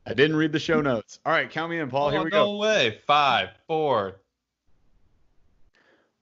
I didn't read the show notes. All right, count me in, Paul. Here Oh, we go. no way. 5, 4.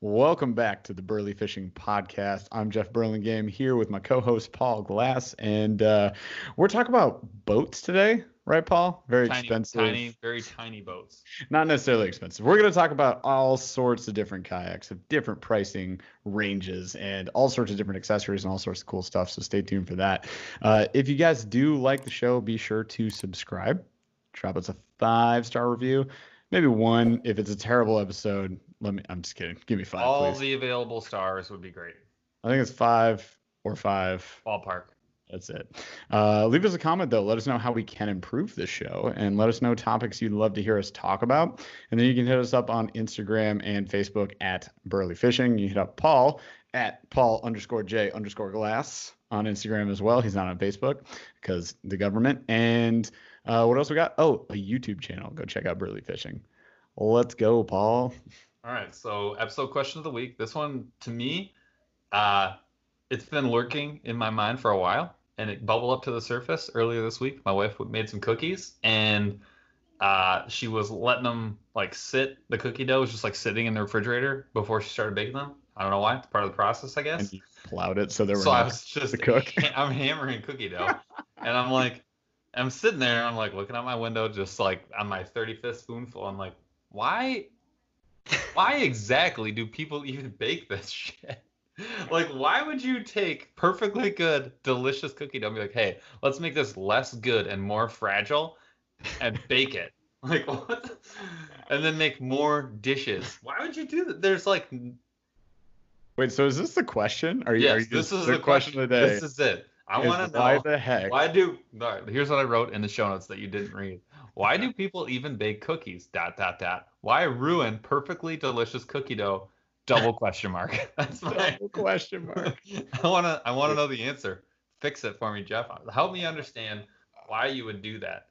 Welcome back to the BurlyFishing podcast. I'm Jeff Burlingame here with my co-host Paul Glass, and we're talking about boats today, right, Paul? Very expensive, Very tiny boats. not necessarily expensive. We're going to talk about all sorts of different kayaks of different pricing ranges and all sorts of different accessories and all sorts of cool stuff. So stay tuned for that. If you guys do like the show, be sure to subscribe. Drop us a 5-star review. Maybe one. If it's a terrible episode, I'm just kidding. Give me 5, All please. the available stars would be great. I think it's 5 or 5. Ballpark. That's it. Leave us a comment, though. Let us know how we can improve this show, and let us know topics you'd love to hear us talk about. And then you can hit us up on Instagram and Facebook at BurlyFishing. You hit up Paul at Paul_J_Glass on Instagram as well. He's not on Facebook because the government. And what else we got? Oh, a YouTube channel. Go check out BurlyFishing. Let's go, Paul. All right, so episode question of the week. This one, to me, it's been lurking in my mind for a while, and it bubbled up to the surface earlier this week. My wife made some cookies, and she was letting them sit. The cookie dough was just sitting in the refrigerator before she started baking them. I don't know why. It's part of the process, I guess. And you plowed it so there were I was just to cook. I'm hammering cookie dough, and I'm sitting there, and I'm looking out my window, just on my 35th spoonful. I'm like, why exactly do people even bake this shit? Why would you take perfectly good, delicious cookie dough and be like, hey, let's make this less good and more fragile and bake it? What? And then make more dishes. Why would you do that? There's Wait, so is this the question? Yes, this is the question of the day. This is it. I want to know. Why the heck? Here's what I wrote in the show notes that you didn't read. Why do people even bake cookies? ... Why ruin perfectly delicious cookie dough? Double question mark. That's double question mark. I wanna know the answer. Fix it for me, Jeff. Help me understand why you would do that.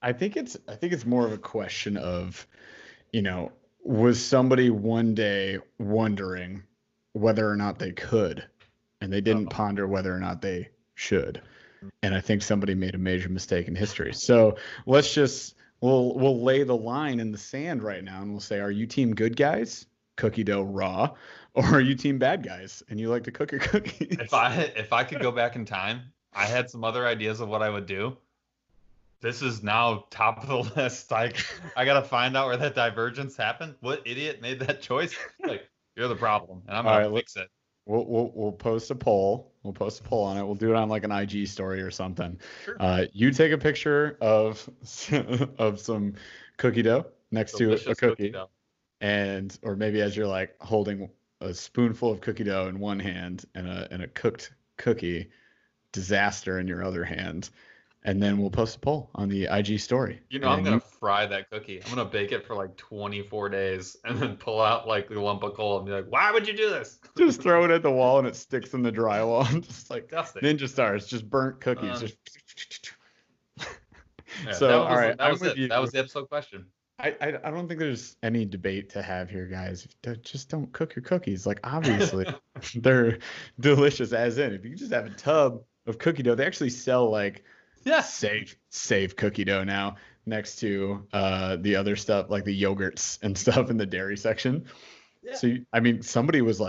I think it's more of a question of, was somebody one day wondering whether or not they could, and they didn't ponder whether or not they should. And I think somebody made a major mistake in history. So let's just we'll lay the line in the sand right now, and we'll say, are you team good guys, cookie dough raw, or are you team bad guys and you like to cook your cookies? If I could go back in time, I had some other ideas of what I would do. This is now top of the list. I gotta find out where that divergence happened. What idiot made that choice? You're the problem, and I'm gonna fix it. We'll post a poll. We'll post a poll on it. We'll do it on an IG story or something. Sure. You take a picture of some cookie dough next Delicious to a cookie and or maybe as you're holding a spoonful of cookie dough in one hand and a cooked cookie disaster in your other hand. And then we'll post a poll on the IG story. I'm going to fry that cookie. I'm going to bake it for 24 days and then pull out the lump of coal and be like, why would you do this? Just throw it at the wall and it sticks in the drywall. Just Disgusting. Ninja stars, just burnt cookies. Yeah, so, all right. That was it. That was the episode question. I don't think there's any debate to have here, guys. Just don't cook your cookies. Obviously, they're delicious as in. If you just have a tub of cookie dough, they actually sell safe cookie dough now next to the other stuff the yogurts and stuff in the dairy section. Yeah. So somebody was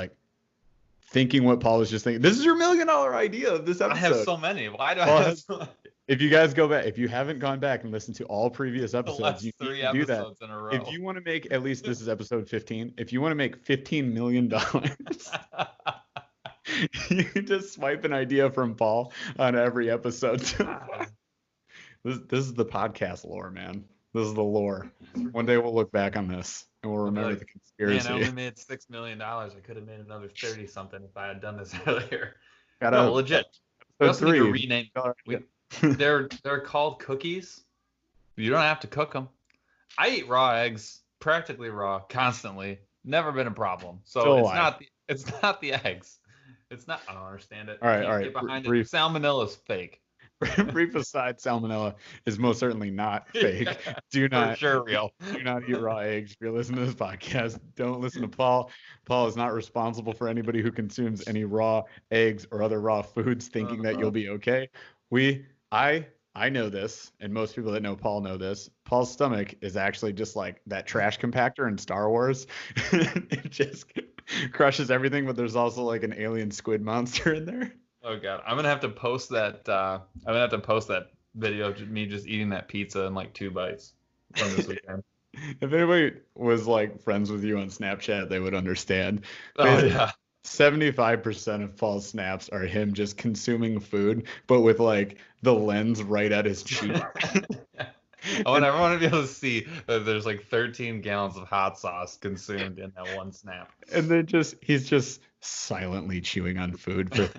thinking what Paul was just thinking. This is your $1 million idea of this episode. I have so many. Why do I have so many? If you guys go back, if you haven't gone back and listened to all previous episodes, you need to do that. In a row. If you want to make, at least this is episode 15. If you want to make $15 million, you can just swipe an idea from Paul on every episode. This is the podcast lore, man. This is the lore. One day we'll look back on this and we'll remember the conspiracy. Man, I only made $6 million. I could have made another 30 something if I had done this earlier. Legit. We also need to rename. They're called cookies. You don't have to cook them. I eat raw eggs, practically raw, constantly. Never been a problem. So it's not the eggs. It's not. I don't understand it. All right. Get behind it. Salmonella is fake. Brief aside, salmonella is most certainly not fake. Do not real. Do not eat raw eggs. If you're listening to this podcast, don't listen to Paul. Paul is not responsible for anybody who consumes any raw eggs or other raw foods thinking that you'll be okay. I I know this, and most people that know Paul know this. Paul's stomach is actually just like that trash compactor in Star Wars. It just crushes everything, but there's also like an alien squid monster in there. Oh god, I'm gonna have to post that. I'm gonna have to post that video of me just eating that pizza in like 2 bites from this weekend. If anybody was like friends with you on Snapchat, they would understand. Oh Basically, yeah. 75% of Paul's snaps are him just consuming food, but with like the lens right at his cheek. I want everyone to be able to see that there's like 13 gallons of hot sauce consumed in that one snap. And then he's just silently chewing on food for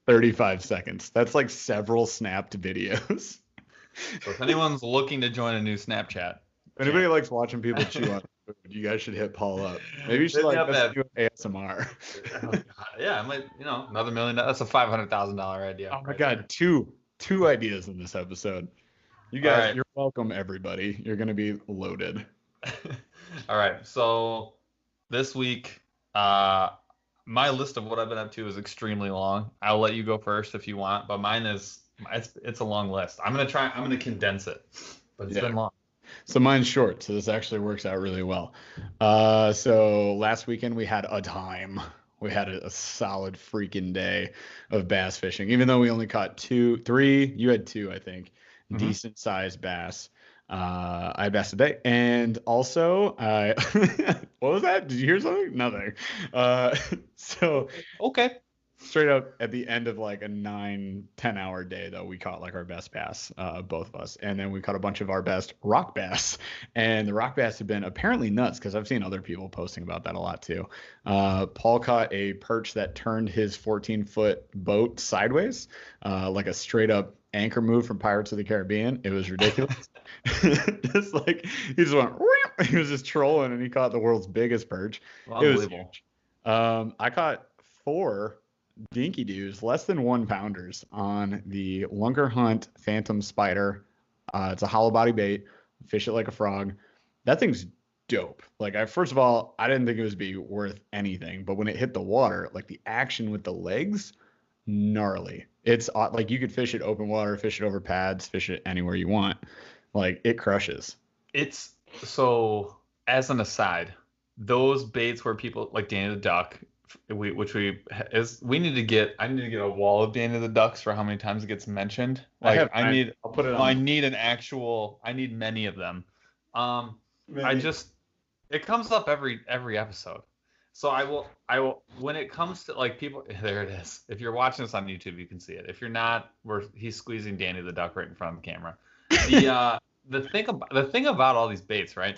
35 seconds. That's like several snapped videos. So if anyone's looking to join a new Snapchat, If anybody likes watching people chew on food, you guys should hit Paul up. Maybe you should like do ASMR. Oh, God. Yeah, I might, another $1 million. That's a $500,000 idea. Oh my God, two ideas in this episode. You guys, right. You're welcome, everybody. You're gonna be loaded. All right, so this week, my list of what I've been up to is extremely long. I'll let you go first if you want, but mine is it's a long list. I'm gonna condense it, but it's been long. So mine's short, so this actually works out really well. So last weekend we had a time. We had a solid freaking day of bass fishing, even though we only caught 3. You had 2, I think, decent sized bass. I had bass today, and also what was that? Did you hear something? Nothing. So okay. Straight up at the end of like a 9-10 hour day, though, we caught like our best bass, both of us, and then we caught a bunch of our best rock bass. And the rock bass have been apparently nuts because I've seen other people posting about that a lot too. Paul caught a perch that turned his 14-foot boat sideways, like a straight up anchor move from Pirates of the Caribbean. It was ridiculous. Just like he just went, he was just trolling, and he caught the world's biggest perch. It was huge. I caught 4 dinky doos, less than 1 pounders on the Lunker Hunt Phantom Spider. It's a hollow body bait. Fish it like a frog. That thing's dope. Like, first of all, I didn't think it was be worth anything, but when it hit the water, like the action with the legs, gnarly. It's like you could fish it open water, fish it over pads, fish it anywhere you want. Like, it crushes. It's so, as an aside, those baits where people like Danny the Duck, I need to get a wall of Danny the Ducks for how many times it gets mentioned. Like I need many of them. It comes up every episode. So I will when it comes to like people, there it is. If you're watching this on YouTube, you can see it. If you're not, he's squeezing Danny the Duck right in front of the camera. The thing about all these baits, right?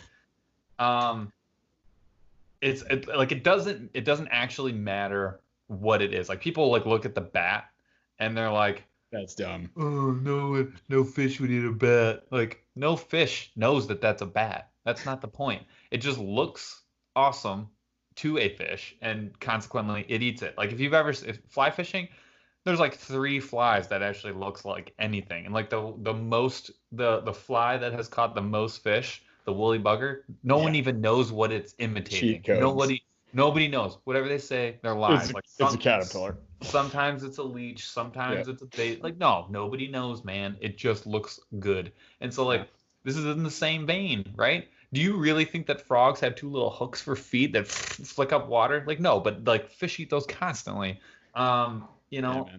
It doesn't actually matter what it is. Like, people like look at the bat and they're like, that's dumb. Oh, no fish would eat a bat. Like, no fish knows that that's a bat. That's not the point. It just looks awesome to a fish, and consequently it eats it. Like, if fly fishing, there's like 3 flies that actually looks like anything. And like the fly that has caught the most fish, the woolly bugger, no one even knows what it's imitating. Nobody knows. Whatever they say, they're lies. It's a caterpillar. Sometimes it's a leech. Sometimes it's a bait. Like, no, nobody knows, man. It just looks good. And so, like, this is in the same vein, right? Do you really think that frogs have 2 little hooks for feet that flick up water? Like, no, but like fish eat those constantly. Frogs don't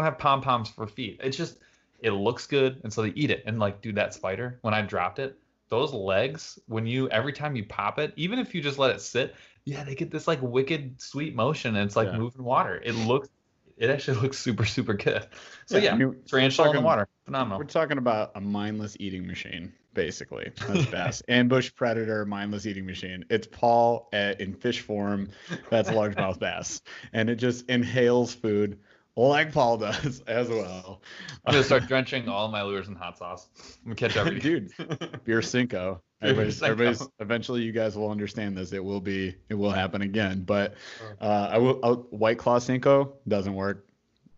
have pom-poms for feet. It's just, it looks good, and so they eat it. And like, dude, that spider, when I dropped it, those legs, every time you pop it, even if you just let it sit, they get this like wicked sweet motion, and it's like moving water. It actually looks super, super good. So tarantula in the water, phenomenal. We're talking about a mindless eating machine, basically. That's bass. Ambush predator, mindless eating machine. It's Paul in fish form. That's largemouth bass, and it just inhales food like Paul does as well. I'm gonna start drenching all my lures in hot sauce. I'm gonna catch everything. Dude, beer Cinco. Everybody's eventually, you guys will understand this. It will happen again. But White Claw Cinco doesn't work.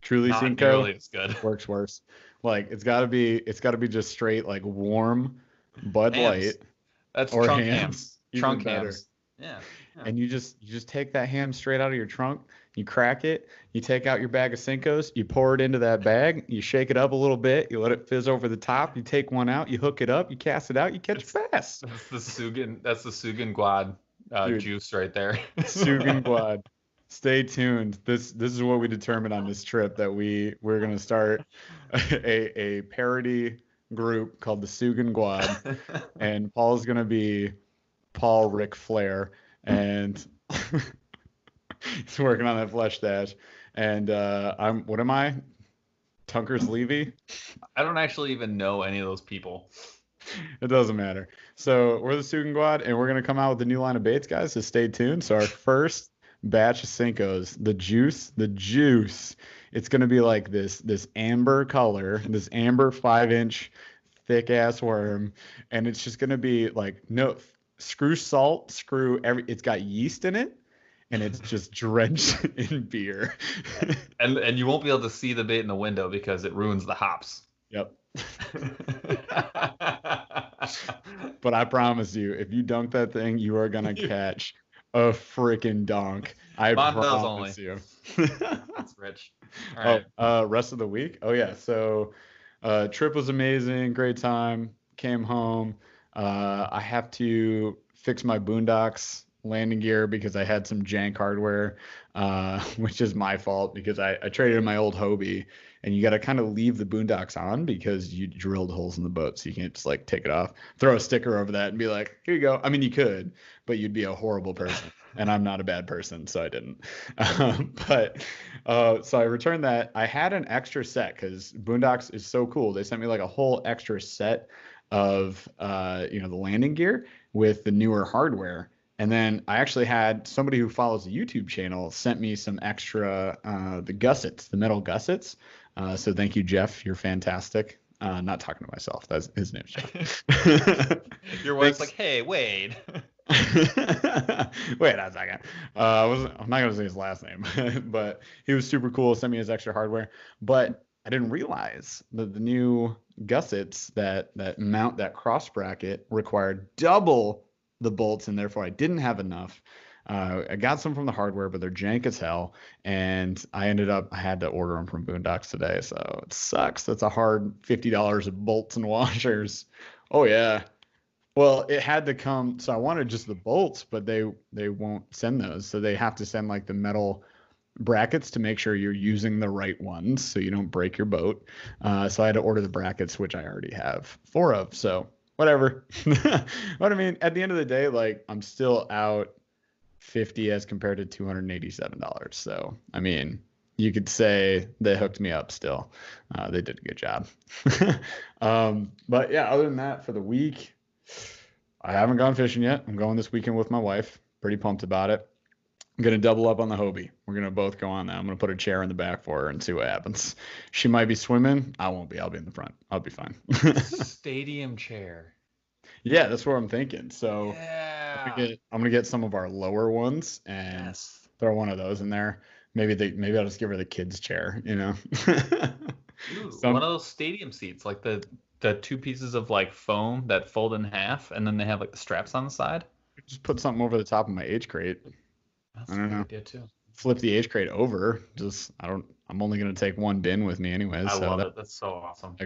Truly Not Cinco nearly as good. Works worse. Like, it's gotta be just straight like warm Bud Light. That's or trunk hams. Trunk better. hams. Yeah. And you just take that ham straight out of your trunk. you crack it, you take out your bag of Cincos, you pour it into that bag, you shake it up a little bit, you let it fizz over the top, you take one out, you hook it up, you cast it out, you catch bass. That's the Sugan Guad Dude, juice right there. Sugan Quad. Stay tuned. This is what we determined on this trip, that we're gonna start a parody group called the Sugan Quad, and Paul's gonna be Paul Ric Flair, and he's working on that flesh dash. And what am I? Tunker's Levy? I don't actually even know any of those people. It doesn't matter. So we're the Sugan Squad, and we're gonna come out with a new line of baits, guys. So stay tuned. So our first batch of Cincos, the juice. It's gonna be like this amber color, this amber 5-inch thick ass worm, and it's just gonna be like no screw salt, screw every. It's got yeast in it, and it's just drenched in beer. and you won't be able to see the bait in the window because it ruins the hops. Yep. But I promise you, if you dunk that thing, you are gonna catch a freaking donk. I promise you. That's rich. All right. Rest of the week. Oh yeah. So, trip was amazing. Great time. Came home. I have to fix my Boondocks landing gear because I had some jank hardware, which is my fault because I traded in my old Hobie, and you got to kind of leave the Boondocks on because you drilled holes in the boat, so you can't just like take it off, throw a sticker over that and be like, here you go. I mean, you could, but you'd be a horrible person, and I'm not a bad person, so I didn't. So I returned that. I had an extra set because Boondocks is so cool. They sent me like a whole extra set of the landing gear with the newer hardware. And then I actually had somebody who follows the YouTube channel sent me some extra the gussets, the metal gussets. So thank you, Jeff. You're fantastic. Not talking to myself. That's his name's Jeff. Your wife's like, hey, Wade. Wait a second. I'm not gonna say his last name, but he was super cool. Sent me his extra hardware, but I didn't realize that the new gussets that mount that cross bracket required double the bolts, and therefore I didn't have enough. I got some from the hardware, but they're jank as hell, and I had to order them from Boondocks today, so it sucks. That's a hard $50 of bolts and washers. Oh yeah. Well, it had to come, so I wanted just the bolts, but they won't send those, so they have to send like the metal brackets to make sure you're using the right ones so you don't break your boat. So I had to order the brackets, which I already have 4 of, so whatever. But I mean, at the end of the day, like I'm still out $50 as compared to $287. So I mean, you could say they hooked me up still. They did a good job. But yeah, other than that, for the week, I haven't gone fishing yet. I'm going this weekend with my wife. Pretty pumped about it. I'm going to double up on the Hobie. We're going to both go on that. I'm going to put a chair in the back for her and see what happens. She might be swimming. I won't be. I'll be in the front. I'll be fine. Stadium chair. Yeah, that's what I'm thinking. So yeah. I'm gonna get some of our lower ones and throw one of those in there. Maybe I'll just give her the kids chair, you know. Ooh, one of those stadium seats, like the 2 pieces of like foam that fold in half, and then they have like the straps on the side. Just put something over the top of my H crate. That's I don't know. Idea too. Flip the H crate over. I'm only gonna take one bin with me anyways. I love it. That's so awesome.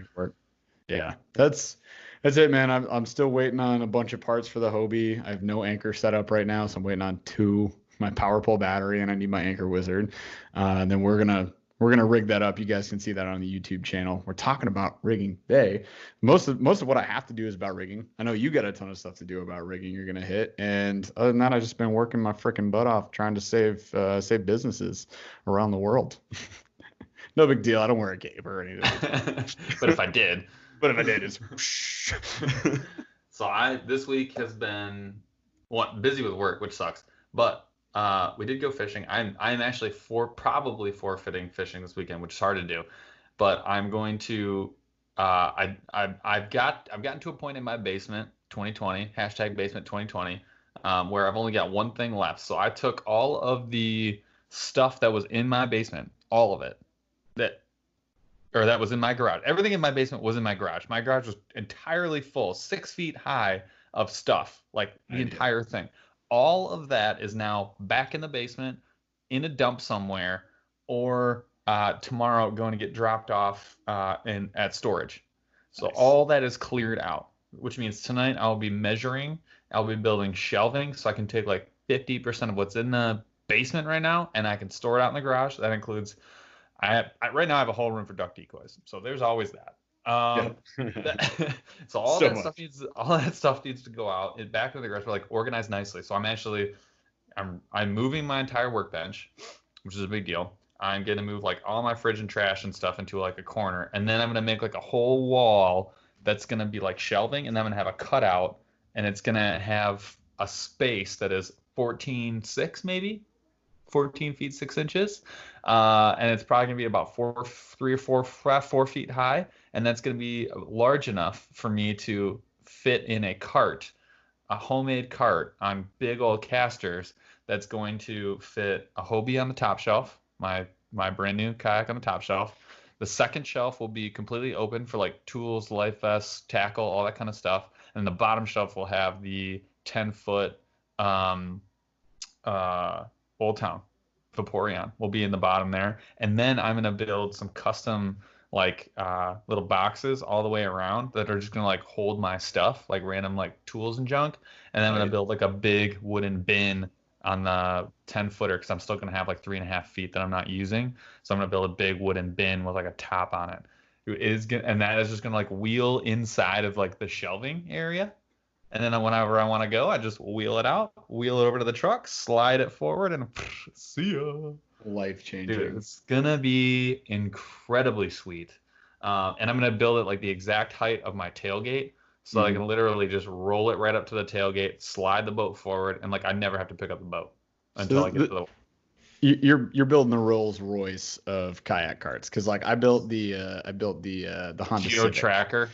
Yeah, that's it, man. I'm still waiting on a bunch of parts for the Hobie. I have no anchor set up right now, so I'm waiting on my power pole battery, and I need my anchor wizard. And then we're gonna rig that up. You guys can see that on the YouTube channel. We're talking about rigging today. Most of what I have to do is about rigging. I know you got a ton of stuff to do about rigging you're gonna hit, and other than that, I've just been working my freaking butt off trying to save businesses around the world. No big deal. I don't wear a cape or anything. But if I did. It's So this week has been busy with work, which sucks. But we did go fishing. I'm actually probably forfeiting fishing this weekend, which is hard to do. But I'm going to I've gotten to a point in my basement 2020 #basement 2020 where I've only got one thing left. So I took all of the stuff that was in my basement, all of it, that was in my garage. Everything in my basement was in my garage. My garage was entirely full, 6 feet high of stuff, like the entire thing. All of that is now back in the basement, in a dump somewhere, or tomorrow going to get dropped off at storage. So Nice. all that is cleared out, which means tonight I'll be measuring. I'll be building shelving so I can take like 50% of what's in the basement right now, and I can store it out in the garage. That includes right now I have a whole room for duck decoys, so there's always that. So all that stuff needs to go out and back into the garage, but like organized nicely. So I'm moving my entire workbench, which is a big deal. I'm gonna move like all my fridge and trash and stuff into like a corner, and then I'm gonna make like a whole wall that's gonna be like shelving, and then I'm gonna have a cutout, and it's gonna have a space that is 14.6 maybe, 14 feet 6 inches, and it's probably gonna be about 4 feet high, and that's gonna be large enough for me to fit in a cart, a homemade cart on big old casters that's going to fit a Hobie on the top shelf, my brand new kayak on the top shelf. The second shelf will be completely open for like tools, life vests, tackle, all that kind of stuff, and the bottom shelf will have the 10-foot Old Town Vaporeon will be in the bottom there. And then I'm going to build some custom like little boxes all the way around that are just going to like hold my stuff, like random like tools and junk. And then I'm going to build like a big wooden bin on the 10-footer because I'm still going to have like 3.5 feet that I'm not using. So I'm going to build a big wooden bin with like a top on it. And that is just going to like wheel inside of like the shelving area. And then whenever I want to go, I just wheel it out, wheel it over to the truck, slide it forward, and see ya. Life changing. Dude, it's gonna be incredibly sweet. And I'm gonna build it like the exact height of my tailgate, so I can literally just roll it right up to the tailgate, slide the boat forward, and like I never have to pick up the boat until I get to the. You're building the Rolls Royce of kayak carts, because like I built the Honda Geo Civic. Tracker.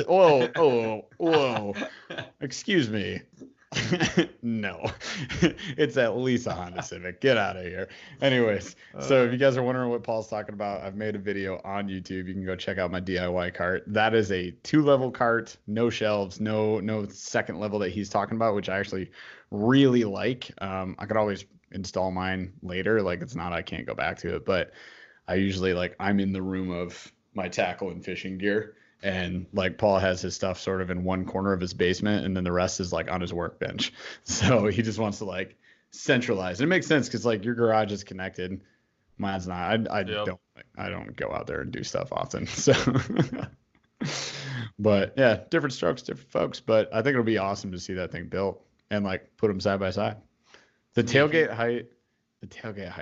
whoa, excuse me. No, it's at least a Honda Civic. Get out of here. Anyways, so if you guys are wondering what Paul's talking about, I've made a video on YouTube. You can go check out my DIY cart. That is a 2-level cart, no shelves, no second level that he's talking about, which I actually really like. I could always install mine later. Like it's not, I can't go back to it, but I usually like I'm in the room of my tackle and fishing gear, and like Paul has his stuff sort of in one corner of his basement, and then the rest is like on his workbench. So he just wants to like centralize. And it makes sense because like your garage is connected, mine's not. I don't go out there and do stuff often. So but yeah, different strokes, different folks. But I think it'll be awesome to see that thing built and like put them side by side. The tailgate height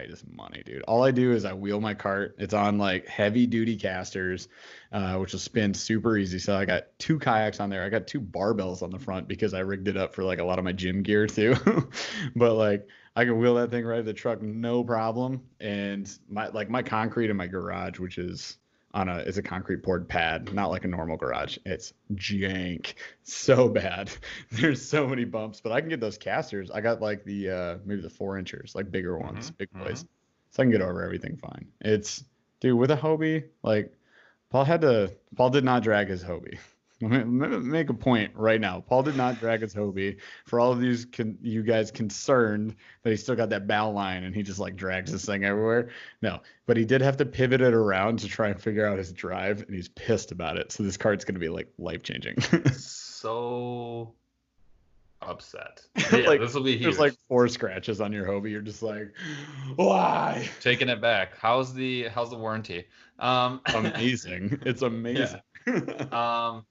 is money, dude. All I do is I wheel my cart. It's on like heavy duty casters, which will spin super easy. So I got 2 kayaks on there. I got 2 barbells on the front because I rigged it up for like a lot of my gym gear too. But like I can wheel that thing right to the truck, no problem. And my concrete in my garage, which is it's a concrete poured pad, not like a normal garage. It's jank, so bad. There's so many bumps, but I can get those casters. I got like the maybe the 4-inchers, like bigger ones, big boys, so I can get over everything fine. It's dude with a Hobie, like Paul did not drag his Hobie. Let me make a point right now. Paul did not drag his Hobie. For all of you guys concerned that he still got that bow line and he just like drags this thing everywhere. No, but he did have to pivot it around to try and figure out his drive, and he's pissed about it. So this cart's going to be like life changing. So upset. Yeah, like, this will be huge. There's like 4 scratches on your Hobie. You're just like, why? Taking it back. How's the warranty? Amazing. It's amazing. Yeah.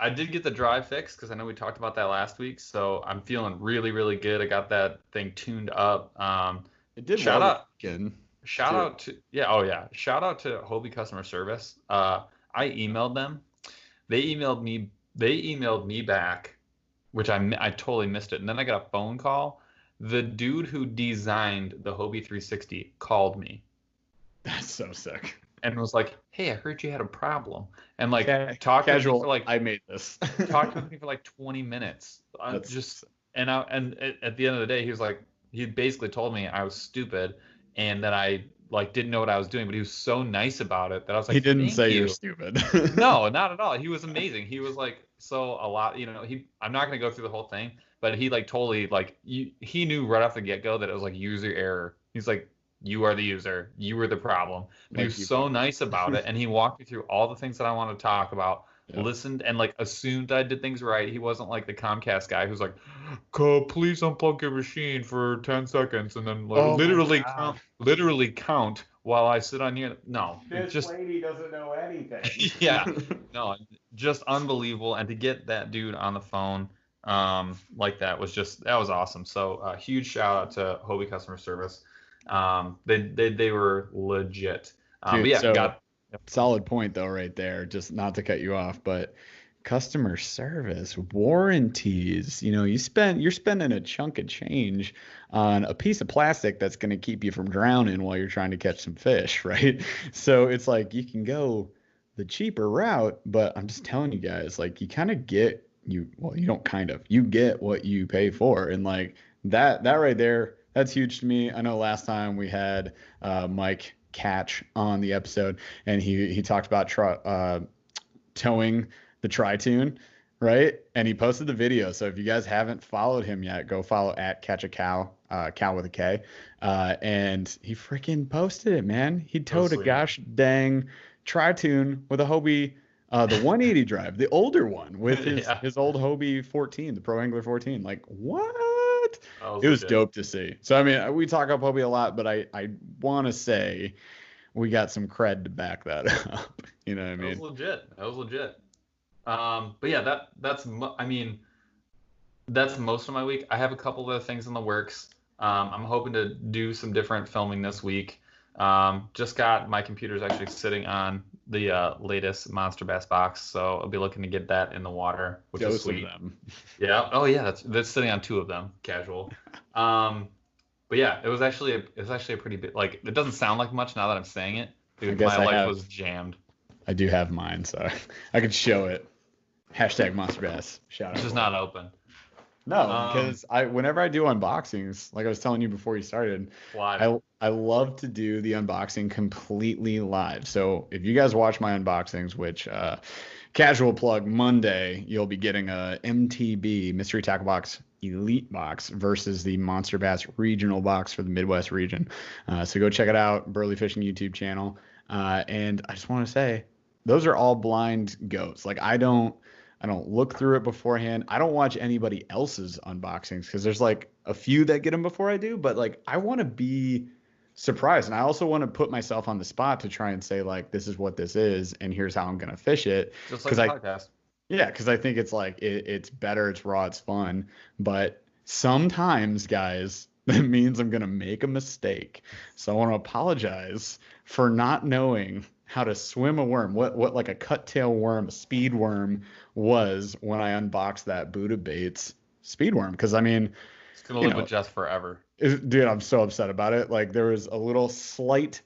I did get the drive fixed because I know we talked about that last week, so I'm feeling really, really good. I got that thing tuned up. It did shout out to Hobie customer service. I emailed them. They emailed me back, which I totally missed it. And then I got a phone call. The dude who designed the Hobie 360 called me. That's so sick. And was like, "Hey, I heard you had a problem," and like talked to me for like I made this. Talked to me for like 20 minutes. At the end of the day, he basically told me I was stupid and that I like didn't know what I was doing, but he was so nice about it that I was like, he didn't say you're stupid. No, not at all. He was amazing. He was like, I'm not gonna go through the whole thing, but he like totally like he knew right off the get-go that it was like user error He's like, you are the user. You were the problem. But he Like was you so put. nice about it, and he walked me through all the things that I wanted to talk about, Yep. listened, and like assumed I did things right. He wasn't like the Comcast guy who's like, "Co- please unplug your machine for 10 seconds and then like, Oh my God. literally count while I sit on here." No, it This just lady doesn't know anything. yeah, no, just unbelievable. And to get that dude on the phone like that was just that was awesome. So huge shout out to Hobie customer service. They were legit. But Dude, yeah, so got solid point though, right there. Just not to cut you off, but customer service, warranties, you're spending a chunk of change on a piece of plastic that's going to keep you from drowning while you're trying to catch some fish, right? So it's like you can go the cheaper route, but I'm just telling you guys, like you don't kind of, you get what you pay for. And like that right there, that's huge to me. I know last time we had Mike Catch on the episode, and he talked about towing the Tri-Tune, right? And he posted the video. So if you guys haven't followed him yet, go follow at Catch a Cow, cow with a K. And he freaking posted it, man. He so towed a sweet. gosh dang Tri-Tune with a Hobie, the 180 drive, the older one with his Yeah, his old Hobie 14, the Pro Angler 14. Like what? that was It was legit. dope to see. So I mean, we talk up Hobie a lot, but I want to say we got some cred to back that up. You know what I That was mean? legit. That was legit. But yeah, I mean, that's most of my week. I have a couple of other things in the works. I'm hoping to do some different filming this week. Just got my computer's actually sitting on the latest Monster Bass box, so I'll be looking to get that in the water, which is Dose of sweet. them. Yeah. Oh yeah, that's sitting on two of them, casual. Um, but yeah, it was actually a pretty big like it doesn't sound like much now that I'm saying it. I Dude, guess my I life have. was jammed. I do have mine, so I could show it. Hashtag Monster Bass. Shout It's out just for it. not open. No, Um, because whenever I do unboxings, like I was telling you before you started, Live. I love to do the unboxing completely live. So if you guys watch my unboxings, which casual plug Monday, you'll be getting a MTB Mystery Tackle Box Elite box versus the Monster Bass Regional box for the Midwest region. So go check it out, BurlyFishing YouTube channel. And I just want to say, those are all blind goats. Like I don't look through it beforehand. I don't watch anybody else's unboxings because there's like a few that get them before I do, but like I want to be surprised. And I also want to put myself on the spot to try and say like this is what this is and here's how I'm going to fish it. Just like Cuz the I podcast. Yeah, because I think it's like it's better, it's raw, it's fun. But sometimes, guys, that means I'm gonna make a mistake. So I want to apologize for not knowing how to swim a worm. What like a cut tail worm, a speed worm was when I unboxed that Buddha Baits speed worm. Because I mean, It's gonna you live with know, Jess forever. dude, I'm so upset about it. Like there was a little slight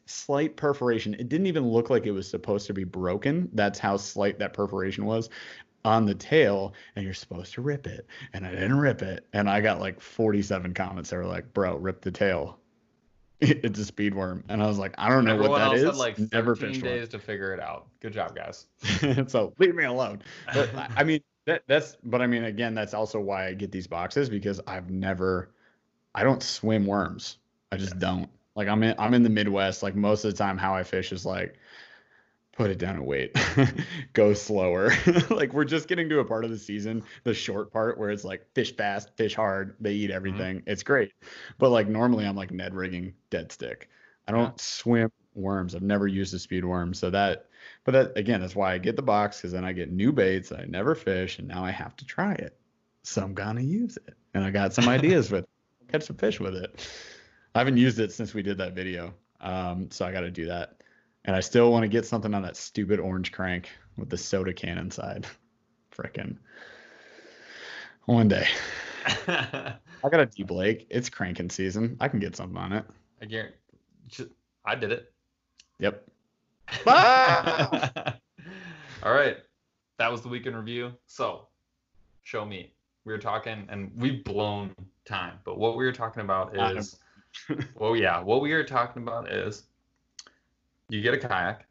perforation. It didn't even look like it was supposed to be broken. That's how slight that perforation was on the tail, and you're supposed to rip it. And I didn't rip it. And I got like 47 comments that were like, bro, rip the tail. It's a speed worm. And I was like, I don't know what Everyone that else had is. like Never 13 fished one. days to figure it out. Good job, guys. So leave me alone. But I mean, but I mean, again, that's also why I get these boxes because I don't swim worms. I Yeah. just don't. Like I'm in the Midwest. Like most of the time, how I fish is like put it down and wait, go slower. Like we're just getting to a part of the season, the short part where it's like fish fast, fish hard, they eat Hmm. everything. It's great, but like normally I'm like Ned rigging dead stick. I Yeah. don't swim worms. I've never used a speed worm, so but that again, that's why I get the box because then I get new baits that I never fish, and now I have to try it. So I'm gonna use it, and I got some ideas with catch some fish with it. I haven't used it since we did that video, so I got to do that. And I still want to get something on that stupid orange crank with the soda can inside. Frickin' one day. I I got a D Blake. It's cranking season. I can get something on it. guarantee. I did it. Yep. Ah! All right. That was the weekend review. So, show me. We were talking, and we've blown time, but what we were talking about I don't- is, well, yeah, what we were talking about is you get a kayak,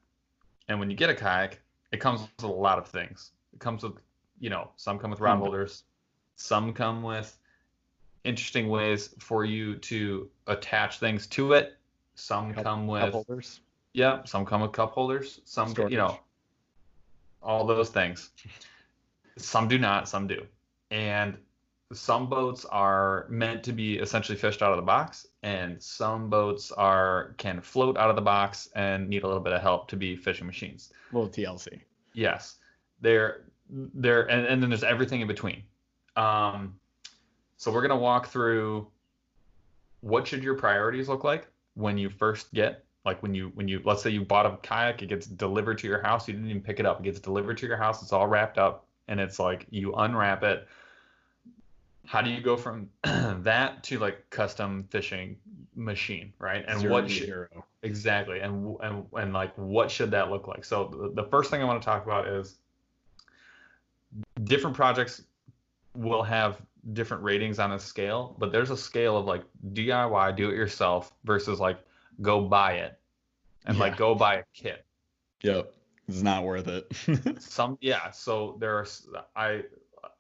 and when you get a kayak, it comes with a lot of things. It comes with, some come with rod Oh, no. holders, some come with interesting ways for you to attach things to it. Some come with cup holders. Yeah, some come with cup holders. Some, Storage. all those things. Some do not, some do. And some boats are meant to be essentially fished out of the box, and some boats can float out of the box and need a little bit of help to be fishing machines. Little TLC. Yes. And then there's everything in between. So we're gonna walk through what should your priorities look like when you first get, like when you let's say you bought a kayak, it gets delivered to your house, you didn't even pick it up, it gets delivered to your house, it's all wrapped up, and it's like you unwrap it. How do you go from that to like custom fishing machine, right? And exactly, and like what should that look like? So the first thing I want to talk about is different projects will have different ratings on a scale, but there's a scale of like DIY, do it yourself, versus like go buy it and like go buy a kit. Yep, it's not worth it. So there's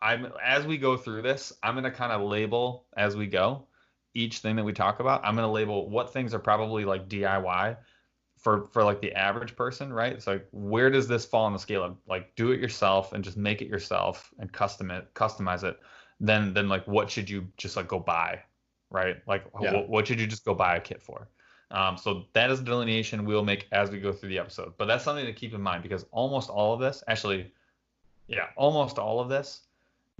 I'm as we go through this, I'm gonna kind of label as we go each thing that we talk about. I'm gonna label what things are probably like DIY for like the average person, right? So like, where does this fall on the scale of like do it yourself and just make it yourself and customize it? Then like what should you just like go buy, right? Like what should you just go buy a kit for? So that is the delineation we'll make as we go through the episode. But that's something to keep in mind, because almost all of this,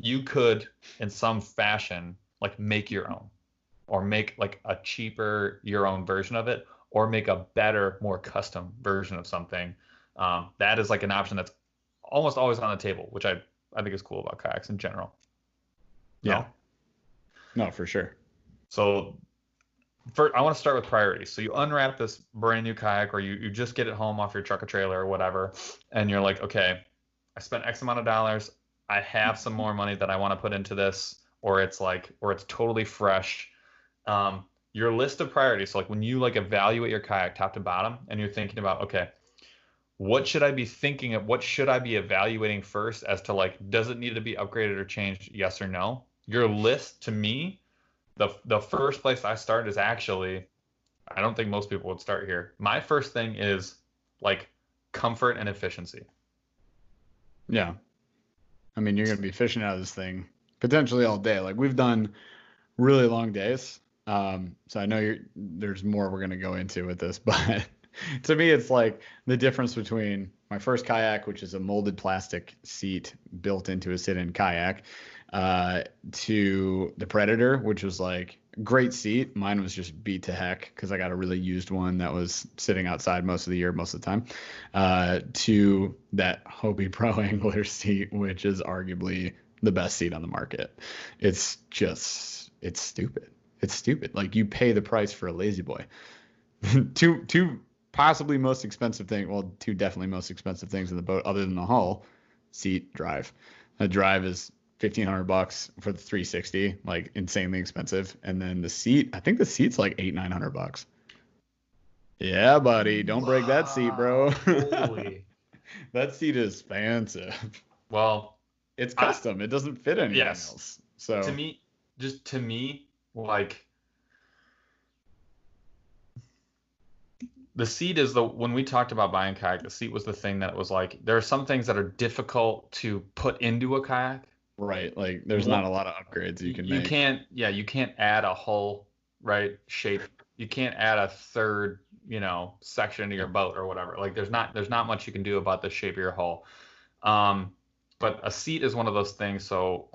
you could in some fashion like make your own, or make like a cheaper your own version of it, or make a better, more custom version of something. That is like an option that's almost always on the table, which I think is cool about kayaks in general. Yeah. No, for sure. So first, I want to start with priorities. So you unwrap this brand new kayak, or you just get it home off your truck or trailer or whatever, and you're like, okay, I spent X amount of dollars. I have some more money that I want to put into this, or it's totally fresh. Your list of priorities. So like when you like evaluate your kayak top to bottom, and you're thinking about, okay, what should I be thinking of? What should I be evaluating first as to like, does it need to be upgraded or changed? Yes or no? Your list, to me, the first place I start is actually, I don't think most people would start here. My first thing is like comfort and efficiency. Yeah. I mean, you're going to be fishing out of this thing potentially all day. Like we've done really long days. So I know there's more we're going to go into with this, but to me, it's like the difference between my first kayak, which is a molded plastic seat built into a sit-in kayak, to the Predator, which was like great seat. Mine was just beat to heck because I got a really used one that was sitting outside most of the year, most of the time, to that Hobie Pro Angler seat, which is arguably the best seat on the market. It's stupid. It's stupid. Like you pay the price for a lazy boy. two possibly most expensive thing. Well, two definitely most expensive things in the boat other than the hull, seat, drive. A drive is $1,500 for the 360, like insanely expensive. And then the seat, I think the seat's like $800-900. Yeah, buddy, don't break that seat, bro. Holy. That seat is expensive. Well, it's custom. It doesn't fit anything else. So to me, like the seat is when we talked about buying kayak, the seat was the thing that was like, there are some things that are difficult to put into a kayak. Right. Like there's not a lot of upgrades you can make. You can't add a hull, right, shape. You can't add a third, section to your boat or whatever. Like there's not much you can do about the shape of your hull. But a seat is one of those things, so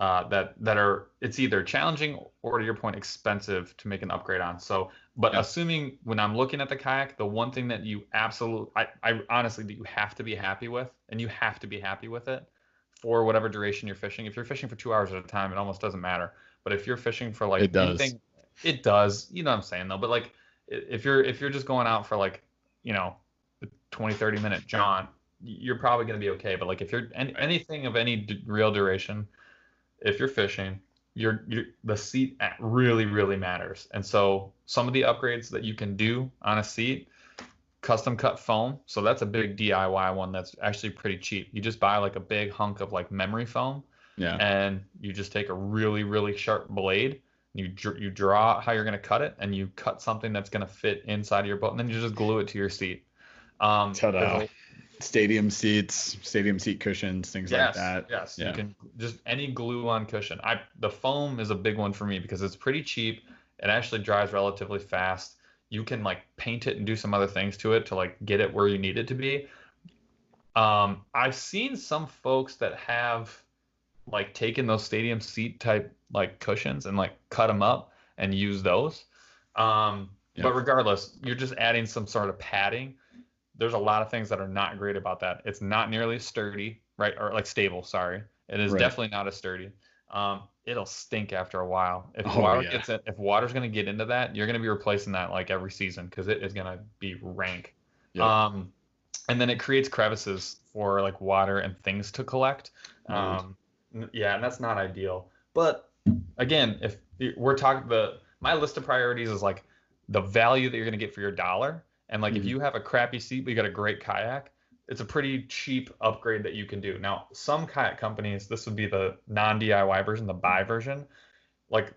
it's either challenging or, to your point, expensive to make an upgrade on. So, but assuming when I'm looking at the kayak, the one thing that you I honestly, that you have to be happy with, and you have to be happy with it for whatever duration you're fishing. If you're fishing for 2 hours at a time, it almost doesn't matter. But if you're fishing for like anything, it does. You know what I'm saying though. But like if you're just going out for like, 20-30 minute jaunt, you're probably going to be okay. But like if you're anything of any real duration, if you're fishing, the seat really, really matters. And so some of the upgrades that you can do on a seat, custom cut foam. So that's a big DIY one that's actually pretty cheap. You just buy like a big hunk of like memory foam, and you just take a really, really sharp blade You draw how you're going to cut it, and you cut something that's going to fit inside of your boat, and then you just glue it to your seat. Ta-da. Stadium seat cushions, things like that. Yes, yeah. You can just any glue-on cushion. The foam is a big one for me because it's pretty cheap. It actually dries relatively fast. You can like paint it and do some other things to it to like get it where you need it to be. I've seen some folks that have like taken those stadium seat type like cushions and like cut them up and use those. But regardless, you're just adding some sort of padding. There's a lot of things that are not great about that. It's not nearly as sturdy, right? Or like stable, sorry. It is definitely not as sturdy. It'll stink after a while. If water's going to get into that, you're going to be replacing that like every season because it is going to be rank. Yep. And then it creates crevices for like water and things to collect. Yeah, and that's not ideal. But again, if we're talking my list of priorities is like the value that you're going to get for your dollar. And like if you have a crappy seat, but you got a great kayak, it's a pretty cheap upgrade that you can do. Now, some kayak companies, this would be the non-DIY version, the buy version. Like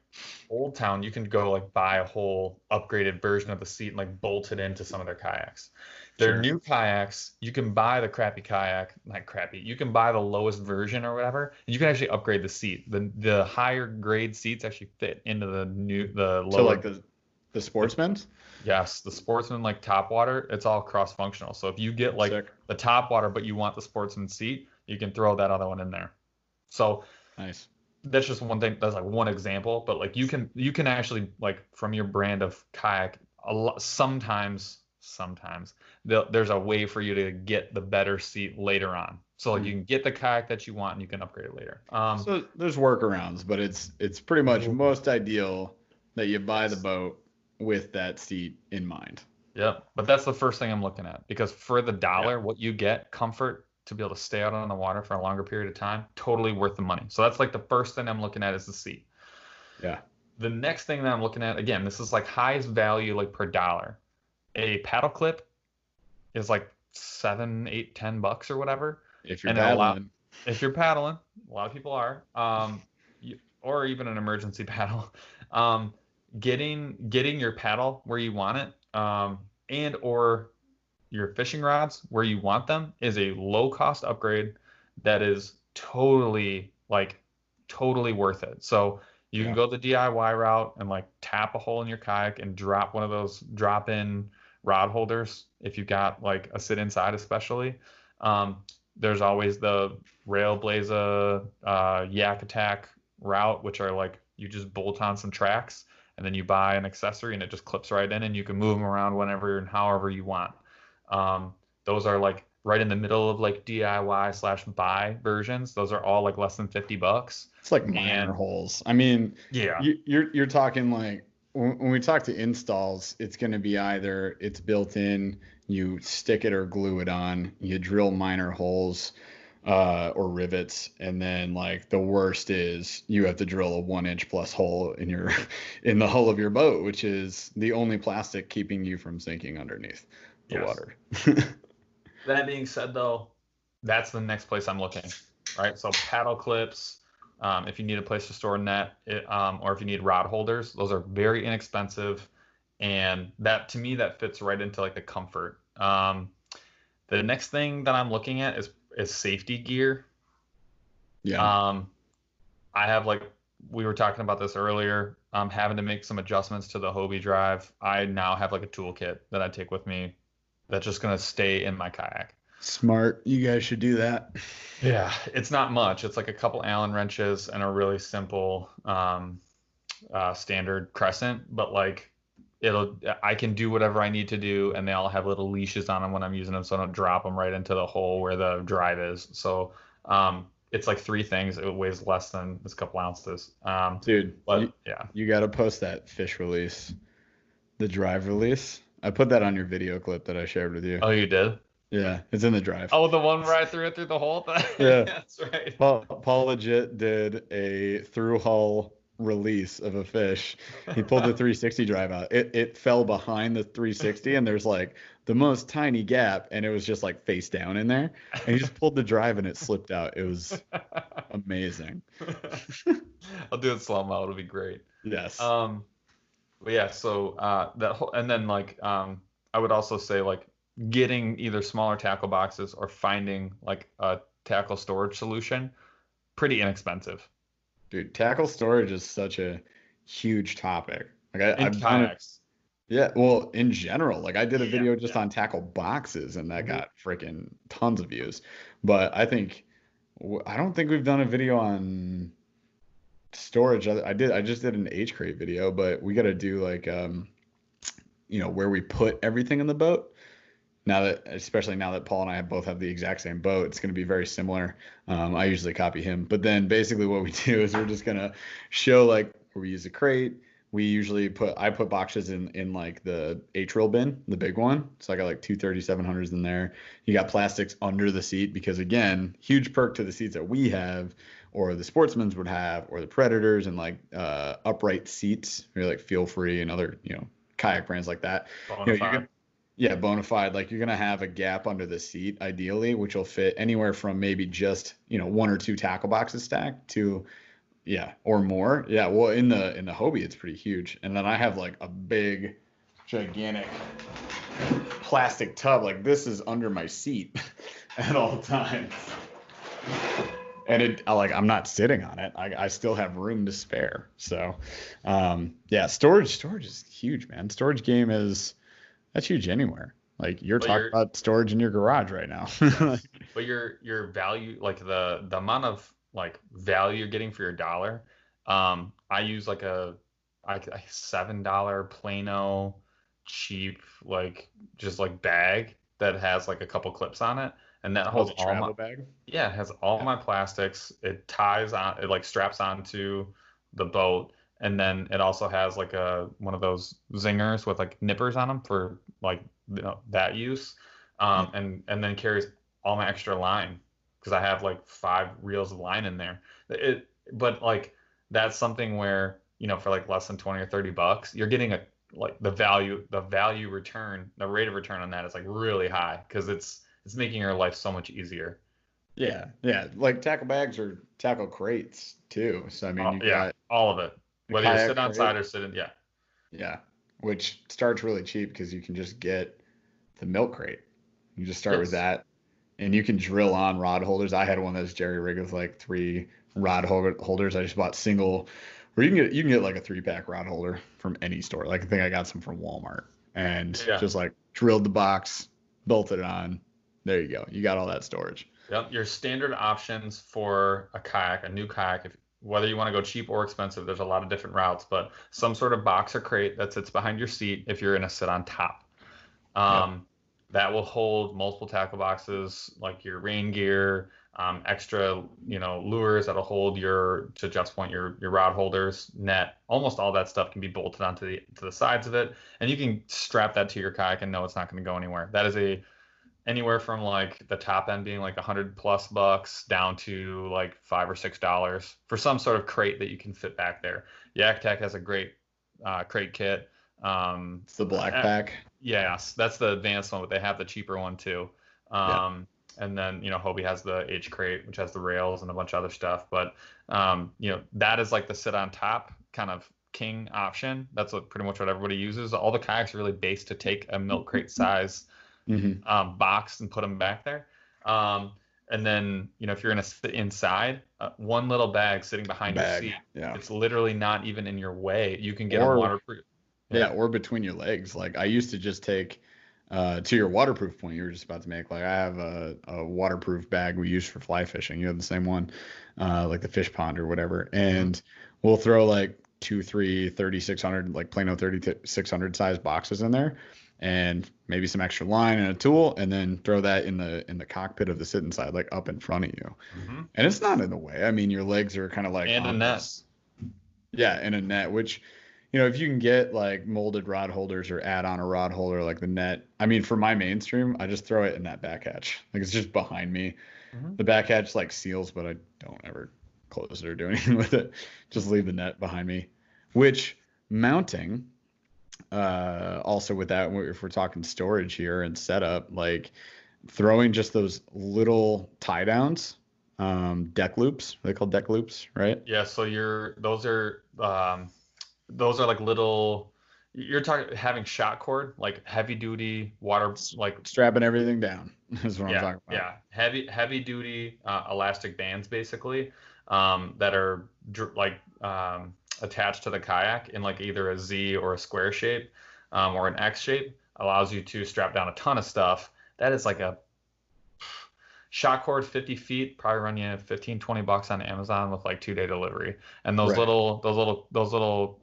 Old Town, you can go like buy a whole upgraded version of the seat and like bolt it into some of their kayaks. Their new kayaks, you can buy the crappy kayak, not crappy. You can buy the lowest version or whatever, and you can actually upgrade the seat. The higher grade seats actually fit into the lower. So like the Sportsman's? Yes, the Sportsman like top water, it's all cross functional. So if you get like the top water, but you want the Sportsman seat, you can throw that other one in there. So nice. That's just one thing. That's like one example, but like you can actually like from your brand of kayak, sometimes there's a way for you to get the better seat later on. So like you can get the kayak that you want and you can upgrade it later. So there's workarounds, but it's pretty much most ideal that you buy the boat with that seat in mind. Yep. But that's the first thing I'm looking at because for the dollar, what you get, comfort to be able to stay out on the water for a longer period of time, totally worth the money. So that's like the first thing I'm looking at is the seat. Yeah. The next thing that I'm looking at, again, this is like highest value like per dollar. A paddle clip is like $7, $8, $10 or whatever. If you're paddling. If you're paddling, a lot of people are, or even an emergency paddle. Getting your paddle where you want it, and or your fishing rods where you want them is a low cost upgrade that is totally worth it. So you can go the DIY route and like tap a hole in your kayak and drop one of those drop-in rod holders if you got like a sit inside especially. There's always the Railblaza Yak Attack route, which are like you just bolt on some tracks and then you buy an accessory and it just clips right in and you can move them around whenever and however you want. Those are like right in the middle of like DIY/buy versions. Those are all like less than $50. It's like minor holes. I mean, you're talking like when we talk to installs, it's going to be either it's built in, you stick it or glue it on, you drill minor holes or rivets, and then like the worst is you have to drill a 1-inch plus hole in the hull of your boat, which is the only plastic keeping you from sinking underneath the water. That being said, though, that's the next place I'm looking. Right, so paddle clips. If you need a place to store net, or if you need rod holders, those are very inexpensive, and that to me that fits right into like the comfort. The next thing that I'm looking at is safety gear. Yeah. I have like we were talking about this earlier. I'm having to make some adjustments to the Hobie drive. I now have like a toolkit that I take with me that's just gonna stay in my kayak. Smart. You guys should do that. Yeah, it's not much. It's like a couple Allen wrenches and a really simple standard crescent, but like I can do whatever I need to do, and they all have little leashes on them when I'm using them, so I don't drop them right into the hole where the drive is. So it's like 3 things. It weighs less than this couple ounces. Dude, but you got to post that fish release, the drive release. I put that on your video clip that I shared with you. Oh, you did? Yeah, it's in the drive. Oh, the one where I threw it through the hole? Yeah. That's right. Paul legit did a through hull release of a fish. He pulled the 360 drive out. It fell behind the 360, and there's like the most tiny gap, and it was just like face down in there. And he just pulled the drive and it slipped out. It was amazing. I'll do it slow mo. It'll be great. Yes. But yeah, so that whole, and then like I would also say like getting either smaller tackle boxes or finding like a tackle storage solution, pretty inexpensive. Dude, tackle storage is such a huge topic. Like In I've done it. kayaks. Yeah, well, in general, like I did a Yeah, video just yeah. on tackle boxes and that Mhm. got freaking tons of views. But I don't think we've done a video on storage. I just did an H crate video, but we got to do like where we put everything in the boat. Especially now that Paul and I both have the exact same boat, it's going to be very similar. I usually copy him, but then basically what we do is we're just going to show like where we use a crate. I put boxes in like the H-roll bin, the big one. So I got like two 3700s in there. You got plastics under the seat because again, huge perk to the seats that we have or the Sportsman's would have or the Predators and like upright seats, or like Feel Free and other, kayak brands like that. You know, you're Bonafide. yeah, bona fide. Like you're gonna have a gap under the seat, ideally, which will fit anywhere from maybe just one or two tackle boxes stacked to yeah or more. Yeah, well in the Hobie it's pretty huge, and then I have like a big, gigantic plastic tub. Like this is under my seat at all times, and I'm not sitting on it. I still have room to spare. So, yeah, storage is huge, man. Storage game is. That's huge anywhere. Like you're But talking you're about storage in your garage right now. Yes. But your value, like the amount of like value you're getting for your dollar, I use like a $7 Plano cheap like just like bag that has like a couple clips on it, and that Oh, holds the all my travel bag. yeah, it has all Yeah. my plastics. It ties on, it like straps onto the boat, and then it also has like a one of those zingers with like nippers on them for like that use, Yeah. and then carries all my extra line because I have like 5 reels of line in there. But like that's something where for like less than 20 or $30, you're getting a like the value return, the rate of return on that is like really high because it's making your life so much easier. Yeah. Yeah. Like tackle bags or tackle crates too. So I mean, you've Yeah, got all of it. the Whether you're kayak sitting crate. outside or sitting, yeah. Yeah. Which starts really cheap because you can just get the milk crate. You just start with Yes. that, and you can drill on rod holders. I had one that's jerry rigged with like three holders. I just bought single, or you can get like a 3-pack rod holder from any store. Like I think I got some from Walmart, and Yeah. just like drilled the box, bolted it on. There you go. You got all that storage. Yep. Your standard options for a kayak, a new kayak, if whether you want to go cheap or expensive, there's a lot of different routes, but some sort of box or crate that sits behind your seat if you're gonna sit on top. Yep. That will hold multiple tackle boxes, like your rain gear, extra, lures that'll hold to Jeff's point, your rod holders, net, almost all that stuff can be bolted onto the sides of it, and you can strap that to your kayak and know it's not going to go anywhere. That is anywhere from like the top end being like $100+ down to like $5 or $6 for some sort of crate that you can fit back there. Yak Tech has a great crate kit. It's the black uh, pack. Yes, that's the advanced one, but they have the cheaper one too. Yeah. And then Hobie has the H crate, which has the rails and a bunch of other stuff. But that is like the sit on top kind of king option. That's pretty much what everybody uses. All the kayaks are really based to take a milk crate size Hmm. box and put them back there. And then if you're gonna sit inside, one little bag sitting behind your Bag. seat, Yeah. it's literally not even in your way. You can get them Or waterproof. yeah, Yeah. or between your legs. Like I used to just take to your waterproof point you were just about to make. Like I have a waterproof bag we use for fly fishing. You have the same one, like the fish pond or whatever. Mhm. And we'll throw like two, three, 3600, like Plano 3600 size boxes in there, and maybe some extra line and a tool, and then throw that in the cockpit of the sit inside, like up in front of you. Mhm. And it's not in the way. I mean, your legs are kind of like And a on net. this. Yeah, in a net, which, if you can get like molded rod holders or add on a rod holder like the net. I mean, for my mainstream, I just throw it in that back hatch. Like it's just behind me. Mhm. The back hatch like seals, but I don't ever close it or do anything with it. Just leave the net behind me. Which mounting Also with that, if we're talking storage here and setup, like throwing just those little tie downs, deck loops, they call deck loops, right? Yeah, so those are like little, you're talking having shot cord, like heavy duty water, like Strapping everything down is what I'm yeah, talking about. yeah, heavy duty elastic bands basically, that are attached to the kayak in like either a Z or a square shape, or an X shape, allows you to strap down a ton of stuff. That is like a shot cord, 50 feet, probably run you 15, $20 on Amazon with like 2-day delivery. And Right. those little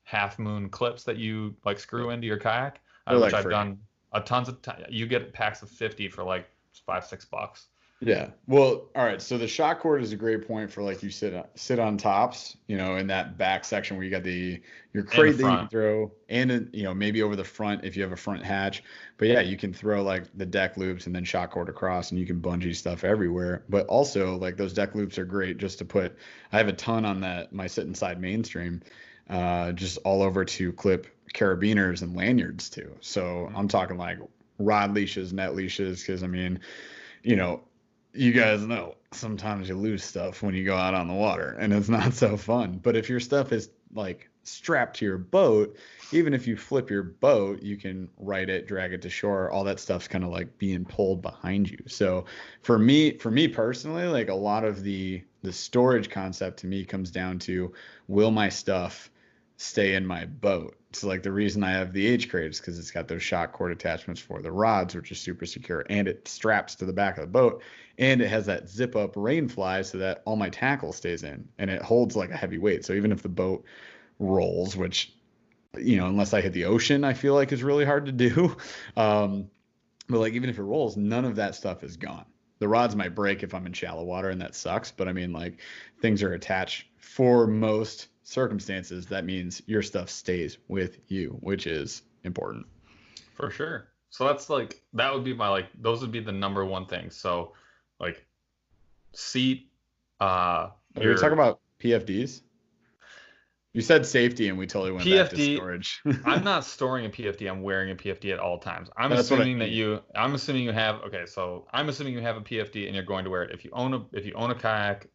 half moon clips that you like Yep. screw into your kayak, They're which like I've free. done a tons of time. You get packs of 50 for like 5, $6. Yeah. Well, all right. So the shot cord is a great point for like you sit on tops, in that back section where you got your In the crate that you can front. throw, and maybe over the front if you have a front hatch. But yeah, you can throw like the deck loops and then shot cord across, and you can bungee stuff everywhere. But also like those deck loops are great just to put. I have a ton on that my sit inside mainstream, just all over to clip carabiners and lanyards too. So Mhm. I'm talking like rod leashes, net leashes, because I mean you know, you guys know sometimes you lose stuff when you go out on the water and it's not so fun. But if your stuff is like strapped to your boat, even if you flip your boat, you can right it, drag it to shore. All that stuff's kind of like being pulled behind you. So for me personally, like a lot of the storage concept to me comes down to will my stuff stay in my boat? So like the reason I have the H crate is because it's got those shock cord attachments for the rods, which is super secure, and it straps to the back of the boat, and it has that zip up rain fly so that all my tackle stays in, and it holds like a heavy weight. So even if the boat rolls, which unless I hit the ocean, I feel like is really hard to do. Um, but like even if it rolls, none of that stuff is gone. The rods might break if I'm in shallow water, and that sucks. But I mean, like things are attached for most circumstances. That means your stuff stays with you, which is important. For sure. So that's like, that would be my, like, those would be the number one thing. So like seat, Are we talking your about PFDs? You said safety, and we totally went back to PFD. storage. I'm not storing a PFD. I'm wearing a PFD at all times. That's what I mean. I'm assuming you have, okay, so I'm assuming you have a PFD and you're going to wear it. If you own a kayak,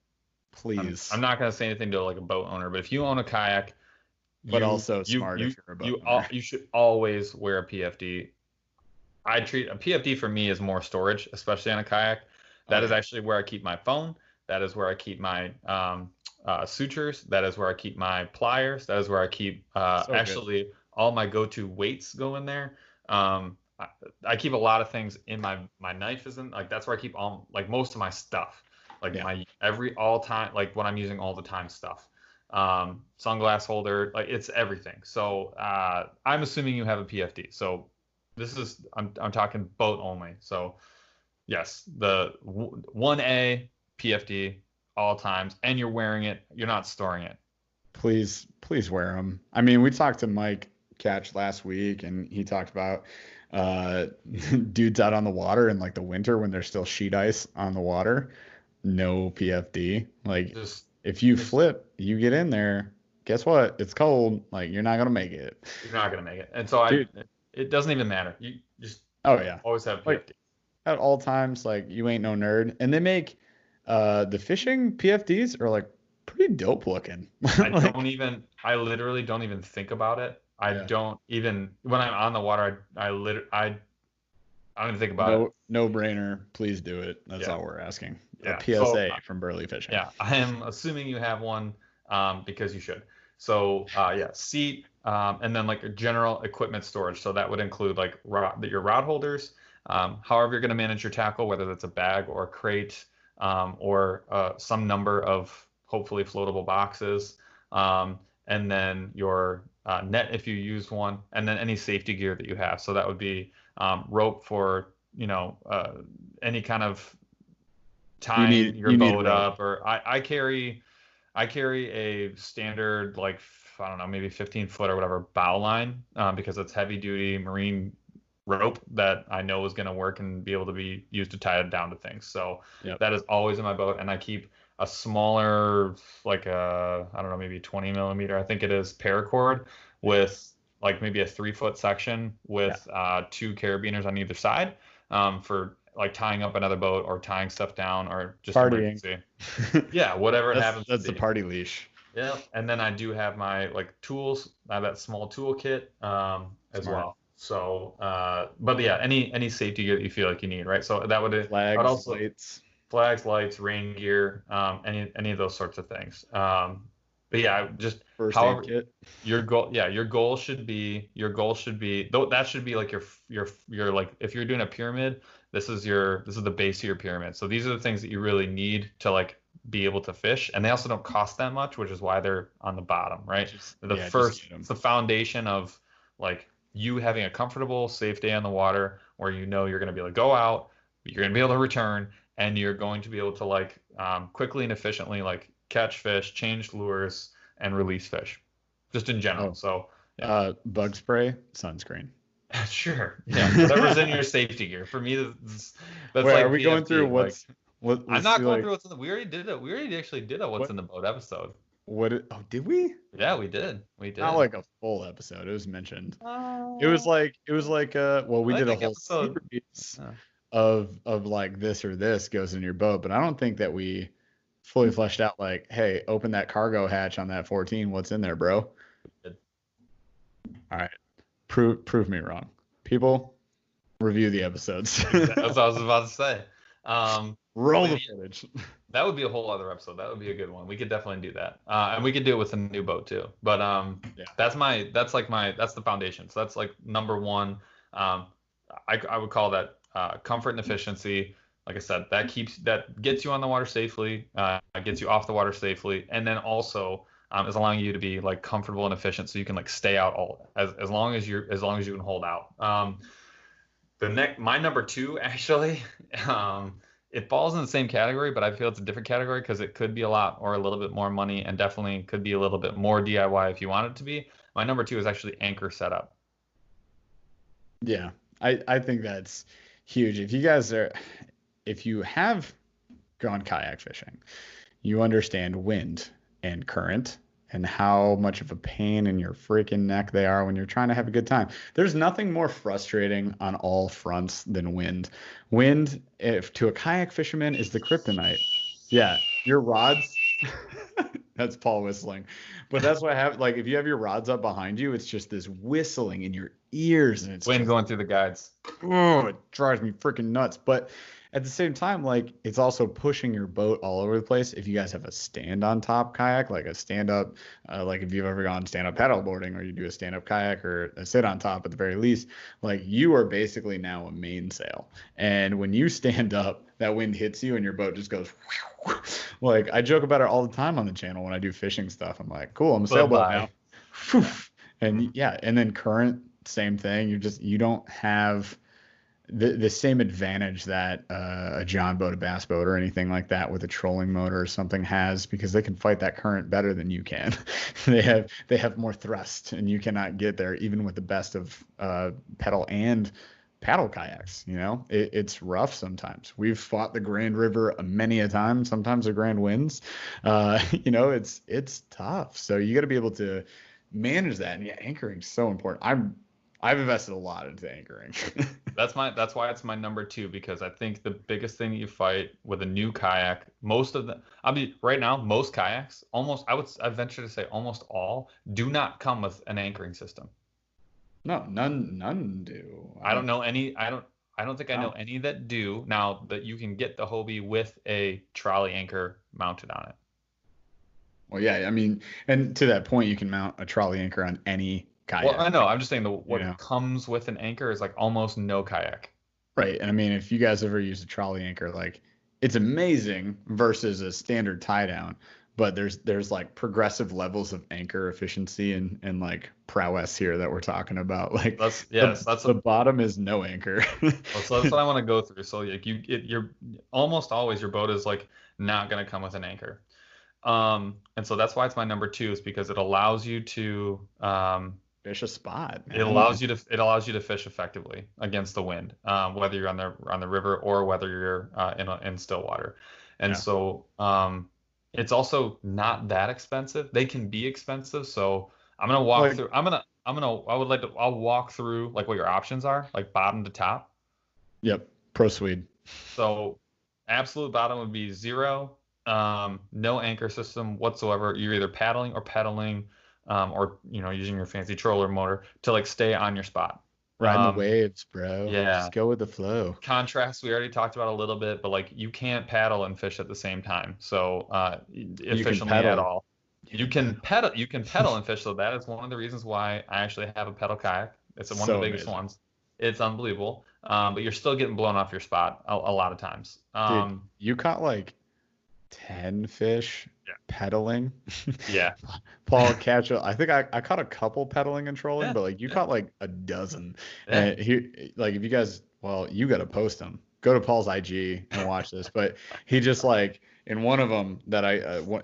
I'm Please, not going to say anything to like a boat owner, but if you own a kayak, but also smart if you're a boat owner. you should always wear a PFD. I treat a PFD for me as more storage, especially on a kayak. Oh That is yeah, actually where I keep my phone. That is where I keep my sutures. That is where I keep my pliers. That is where I keep so good. actually all my go-to weights go in there. I keep a lot of things in my knife is in, like, that's where I keep all, like, most of my stuff, like Yeah, my every all time, like what I'm using all the time stuff. Sunglass holder, like it's everything. So I'm assuming you have a PFD. So this is, I'm talking boat only. So yes, the 1A PFD all times, and you're wearing it. You're not storing it. please wear them. I mean, we talked to Mike Catch last week, and he talked about uh, dudes out on the water in like the winter when there's still sheet ice on the water, no PFD. Like Just, if you just flip, you get in there. Guess what? It's cold. Like you're not gonna make it, you're not gonna make it. And so dude. it doesn't even matter. You just Oh yeah, always have like PFD. at all times, like you ain't no nerd. And they make the fishing PFDs are like pretty dope looking. Like I literally don't even think about it. I yeah, don't even, when I'm on the water, I don't even think about it. no brainer. Please do it. That's Yeah, all we're asking. A yeah. So PSA from BurlyFishing. yeah, I am assuming you have one, because you should. So yeah, seat, and then like a general equipment storage. So that would include like your rod holders, however you're going to manage your tackle, whether that's a bag or a crate, or some number of hopefully floatable boxes, and then your net if you use one, and then any safety gear that you have. So that would be rope for any kind of tying your You need boat rope. up, or I carry a standard, like, I don't know, maybe 15 foot or whatever bow line, because it's heavy duty marine rope that I know is going to work and be able to be used to tie it down to things. So Yep. that is always in my boat, and I keep a smaller, like a, I don't know, maybe 20 millimeter, I think it is, paracord with like maybe a 3-foot section with 2 carabiners on either side, for like tying up another boat or tying stuff down or just Partying. emergency. Yeah, whatever it happens That's to the be. party leash. Yeah, and then I do have my like tools. I have that small tool kit as Smart. well. So, but yeah, any safety gear that you feel like you need, right? So that would I would Flags, also lights. flags, lights, rain gear, any of those sorts of things. But yeah, just First aid however kit. your goal should be though that should be like your like if you're doing a pyramid, this is the base of your pyramid. So these are the things that you really need to like be able to fish, and they also don't cost that much, which is why they're on the bottom, right? It's the foundation of like you having a comfortable, safe day on the water where you know you're going to be able to go out, you're going to be able to return, and you're going to be able to like quickly and efficiently like catch fish, change lures, and release fish, just in general. Oh. So yeah. Bug spray, sunscreen. Sure. Yeah. Whatever's in your safety gear. For me, that's Wait, like are we going through like, what? I'm not going through what's in the. We already did it. We already actually did a what's in the boat episode. Oh, did we? Yeah, we did. We did. Not like a full episode. It was mentioned. Uh, It was like well, we I did a think whole episode. series Yeah. of like this or this goes in your boat, but I don't think that we fully fleshed out like, hey, open that cargo hatch on that 14. What's in there, bro? Good. All right, prove me wrong. People, review the episodes. That's what I was about to say. Roll the footage. That would be a whole other episode. That would be a good one. We could definitely do that, and we could do it with a new boat too. But Yeah. that's the foundation. So that's like number one. I would call that comfort and efficiency. Like I said, that gets you on the water safely, gets you off the water safely, and then also is allowing you to be like comfortable and efficient, so you can like stay out as long as you can hold out. My number two actually, it falls in the same category, but I feel it's a different category because it could be a lot or a little bit more money, and definitely could be a little bit more DIY if you want it to be. My number two is actually anchor setup. Yeah, I think that's huge. If you have gone kayak fishing, you understand wind and current and how much of a pain in your freaking neck they are when you're trying to have a good time. There's nothing more frustrating on all fronts than wind. Wind, if to a kayak fisherman, is the kryptonite. Yeah, your rods. That's Paul whistling. But that's what happens. Like if you have your rods up behind you, it's just this whistling in your ears, and it's Wind going through the guides. Oh, it drives me freaking nuts. But at the same time, like it's also pushing your boat all over the place. If you guys have a stand on top kayak, like a stand up, like if you've ever gone stand up paddle boarding or you do a stand up kayak or a sit on top at the very least, like you are basically now a mainsail. And when you stand up, that wind hits you and your boat just goes like I joke about it all the time on the channel when I do fishing stuff. I'm like, cool, I'm a sailboat now. And yeah, and then current, same thing. You don't have the same advantage that a John boat, a bass boat, or anything like that with a trolling motor or something has, because they can fight that current better than you can. They have more thrust, and you cannot get there even with the best of pedal and paddle kayaks. It's rough sometimes. We've fought the Grand River many a time. Sometimes the Grand wins. It's tough. So you got to be able to manage that. And yeah, anchoring is so important. I've invested a lot into anchoring. That's why it's my number two, because I think the biggest thing that you fight with a new kayak, right now, most kayaks, I venture to say almost all, do not come with an anchoring system. No, none do. I don't know any. I don't think I know any that do. Now that you can get the Hobie with a trolley anchor mounted on it. Well, yeah, I mean, and to that point, you can mount a trolley anchor on any kayak. Well, I know. I'm just saying what comes with an anchor is like almost no kayak. Right. And I mean, if you guys ever use a trolley anchor, like it's amazing versus a standard tie down, but there's like progressive levels of anchor efficiency and like prowess here that we're talking about. Like the bottom is no anchor. So that's what I want to go through. So like you're almost always your boat is like not going to come with an anchor. And so that's why it's my number two, is because it allows you to fish a spot, man. It allows you to fish effectively against the wind, whether you're on the river or whether you're in still water. And so it's also not that expensive. They can be expensive. So I'm gonna walk through. I'm I'll walk through like what your options are, like bottom to top. Yep. Pro Swede. So absolute bottom would be 0, no anchor system whatsoever. You're either paddling or pedaling, or using your fancy troller motor to like stay on your spot. Riding the waves, bro. Yeah. Just go with the flow. Contrast, we already talked about a little bit, but like you can't paddle and fish at the same time. So efficiently at all. You can pedal and fish, so that is one of the reasons why I actually have a pedal kayak. It's one of the biggest ones. It's unbelievable. But you're still getting blown off your spot a lot of times. Dude, you caught like 10 fish pedaling. Yeah. Paul I think I caught a couple pedaling and trolling, but like you caught like a dozen. And like if you guys, well, you got to post them. Go to Paul's IG and watch this. But he just like in one of them that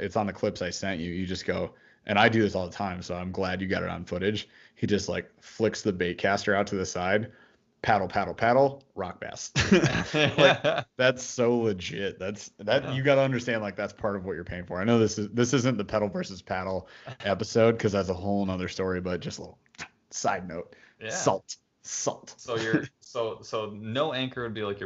it's on the clips I sent you. You just go, and I do this all the time, so I'm glad you got it on footage. He just like flicks the bait caster out to the side. Paddle, rock bass. Like, that's so legit. You got to understand, like, that's part of what you're paying for. I know this isn't the pedal versus paddle episode because that's a whole nother story, but just a little side note. Yeah. Salt. So no anchor would be like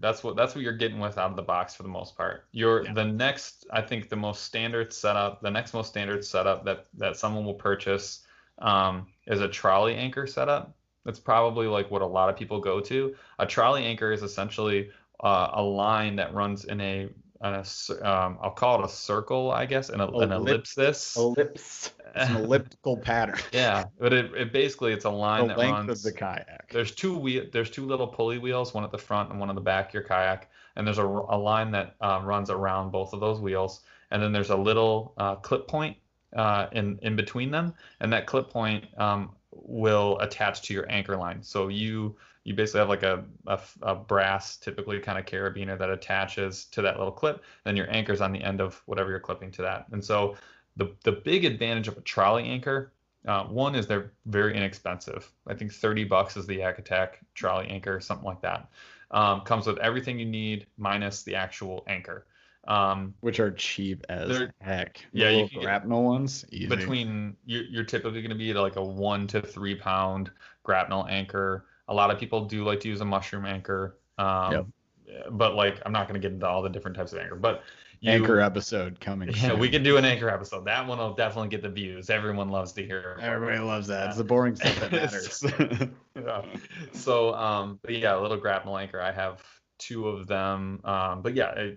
that's what you're getting with out of the box for the most part. The next, I think the next most standard setup that someone will purchase is a trolley anchor setup. That's probably like what a lot of people go to. A trolley anchor is essentially a line that runs in I'll call it a circle, I guess, an ellipsis. Ellipse. It's an elliptical pattern. Yeah, but it basically it's a line that runs. The length of the kayak. There's two little pulley wheels, one at the front and one at the back of your kayak, and there's a line that runs around both of those wheels, and then there's a little clip point in between them, and that clip point will attach to your anchor line. So you basically have like a brass, typically kind of carabiner that attaches to that little clip. Then your anchor's on the end of whatever you're clipping to that. And so the big advantage of a trolley anchor, one is they're very inexpensive. I think $30 is the Yak Attack trolley anchor, something like that. Comes with everything you need minus the actual anchor. Which are cheap as heck. Yeah, you can grapnel ones. Easy. You're typically going to be at like a 1 to 3 pound grapnel anchor. A lot of people do like to use a mushroom anchor. But like I'm not going to get into all the different types of anchor. But anchor episode coming. Yeah, we can do an anchor episode. That one will definitely get the views. Everyone loves to hear. Everybody loves that. It's the boring stuff that matters. Yeah. So, but yeah, a little grapnel anchor. I have 2 of them. But yeah.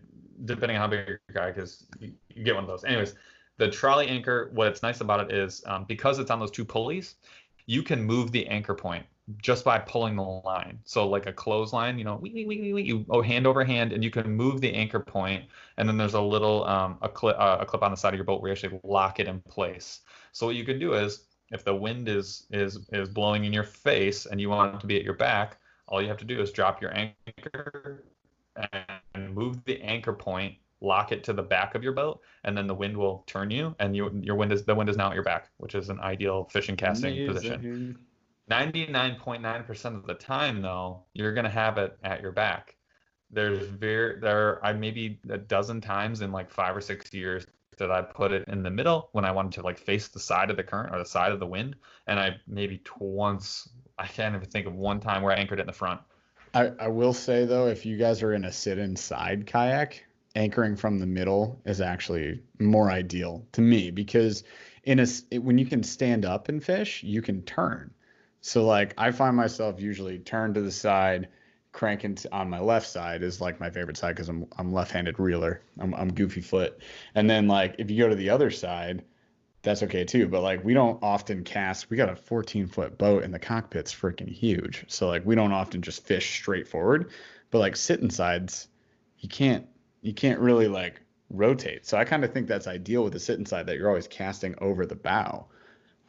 Depending on how big your kayak is, you get one of those. Anyways, the trolley anchor, what's nice about it is because it's on those 2 pulleys, you can move the anchor point just by pulling the line. So like a clothesline, you hand over hand, and you can move the anchor point, and then there's a little a clip on the side of your boat where you actually lock it in place. So what you can do is, if the wind is blowing in your face and you want it to be at your back, all you have to do is drop your anchor and move the anchor point, lock it to the back of your boat, and then the wind will turn you, and the wind is now at your back, which is an ideal fishing casting position. 99.9% of the time, though, you're gonna have it at your back. I maybe a dozen times in like 5 or 6 years that I put it in the middle when I wanted to like face the side of the current or the side of the wind, and I can't even think of one time where I anchored it in the front. I will say, though, if you guys are in a sit-inside kayak, anchoring from the middle is actually more ideal to me, because when you can stand up and fish, you can turn. So, like, I find myself usually turn to the side, cranking on my left side is like my favorite side because I'm left-handed reeler. I'm goofy foot. And then, like, if you go to the other side, that's okay too. But like, we don't often cast. We got a 14-foot boat and the cockpit's freaking huge. So like, we don't often just fish straight forward. But like sitting sides, you can't really like rotate. So I kind of think that's ideal with the sitting side, that you're always casting over the bow.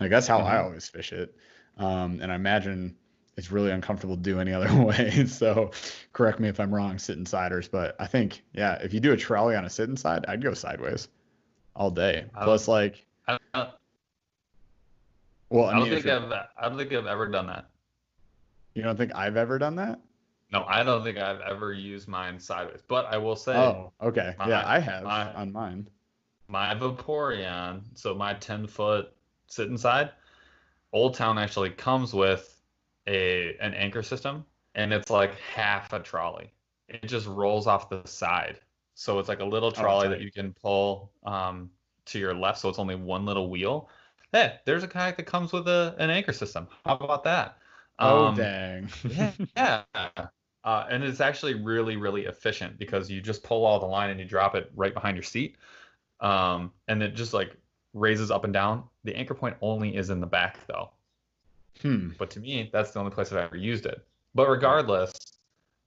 Like that's how I always fish it. And I imagine it's really uncomfortable to do any other way. So correct me if I'm wrong, sitting siders. But I think, yeah, if you do a trolley on a sitting side, I'd go sideways all day. Plus like, I don't think I've ever done that. You don't think I've ever done that? No, I don't think I've ever used mine sideways. But I will say. Oh, okay. Yeah, I have on mine. My Vaporeon, so my 10-foot sit inside. Old Town actually comes with an anchor system, and it's like half a trolley. It just rolls off the side. So it's like a little trolley that you can pull to your left, so it's only one little wheel. Hey, there's a kayak that comes with an anchor system. How about that? Oh, dang. Yeah. And it's actually really, really efficient because you just pull all the line and you drop it right behind your seat. And it just like raises up and down. The anchor point only is in the back though. But to me, that's the only place I've ever used it. But regardless,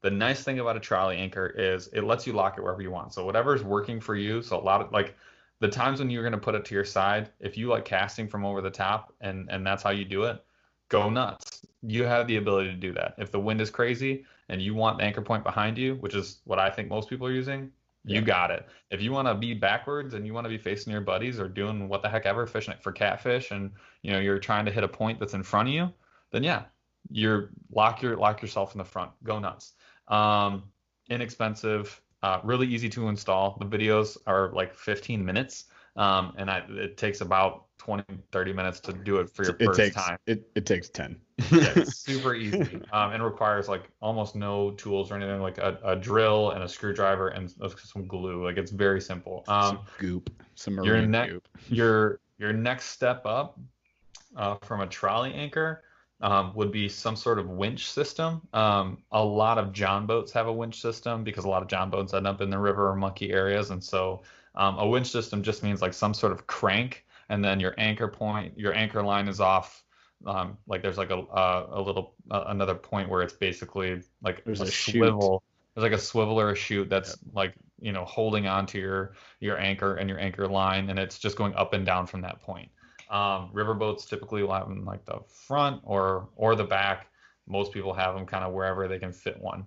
the nice thing about a trolley anchor is it lets you lock it wherever you want. So whatever's working for you. So a lot of like the times when you're going to put it to your side, if you like casting from over the top and that's how you do it, go nuts. You have the ability to do that. If the wind is crazy and you want the anchor point behind you, which is what I think most people are using, you got it. If you want to be backwards and you want to be facing your buddies or doing what the heck ever, fishing for catfish, and you're trying to hit a point that's in front of you, then yeah, you're lock yourself in the front. Go nuts. Inexpensive, really easy to install. The videos are like 15 minutes, and it takes about 20-30 minutes to do it for your first time. It takes 10. Yeah, it's super easy, and requires like almost no tools or anything, like a drill and a screwdriver and some glue. Like it's very simple. Some goop, some marine goop. Your next step up from a trolley anchor would be some sort of winch system. A lot of John boats have a winch system because a lot of John boats end up in the river or mucky areas, and so a winch system just means like some sort of crank, and then your anchor line is off. Like there's like a little another point where it's basically like there's a swivel. There's like a swivel or a chute that's like holding onto your anchor and your anchor line, and it's just going up and down from that point. Riverboats typically will have them like the front or the back. Most people have them kind of wherever they can fit one.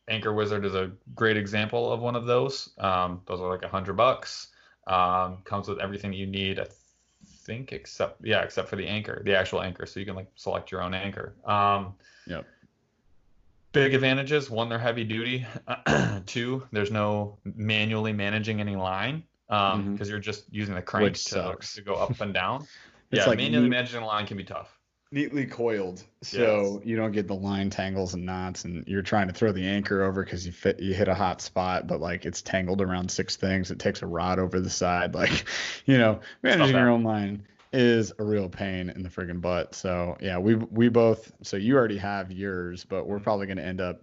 Anchor Wizard is a great example of one of those. Those are like $100. Comes with everything you need, I think, except for the anchor, the actual anchor. So you can like select your own anchor. Big advantages: one, they're heavy duty. Two, there's no manually managing any line. Because you're just using the crank to go up and down. Like manually managing the line can be tough. Neatly coiled, so you don't get the line tangles and knots, and you're trying to throw the anchor over because you hit a hot spot, but like it's tangled around 6 things. It takes a rod over the side. Like, managing your own line is a real pain in the friggin' butt. So yeah, we both. So you already have yours, but we're probably going to end up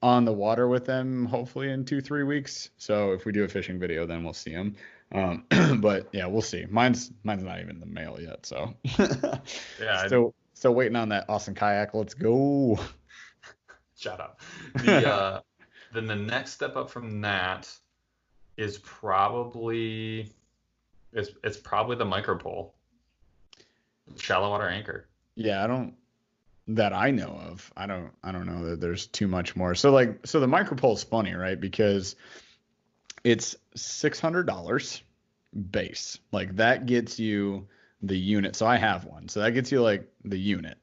on the water with them hopefully in 2-3 weeks. So if we do a fishing video, then we'll see them. But yeah, we'll see. Mine's not even in the mail yet. So yeah, still waiting on that Austin kayak. Let's go. Shut up. Then the next step up from that is probably the micro pole, shallow water anchor. Yeah, that I know of. I don't know that there's too much more. So the micro pole is funny, right? Because it's $600 base. Like that gets you the unit. So I have one. So that gets you like the unit.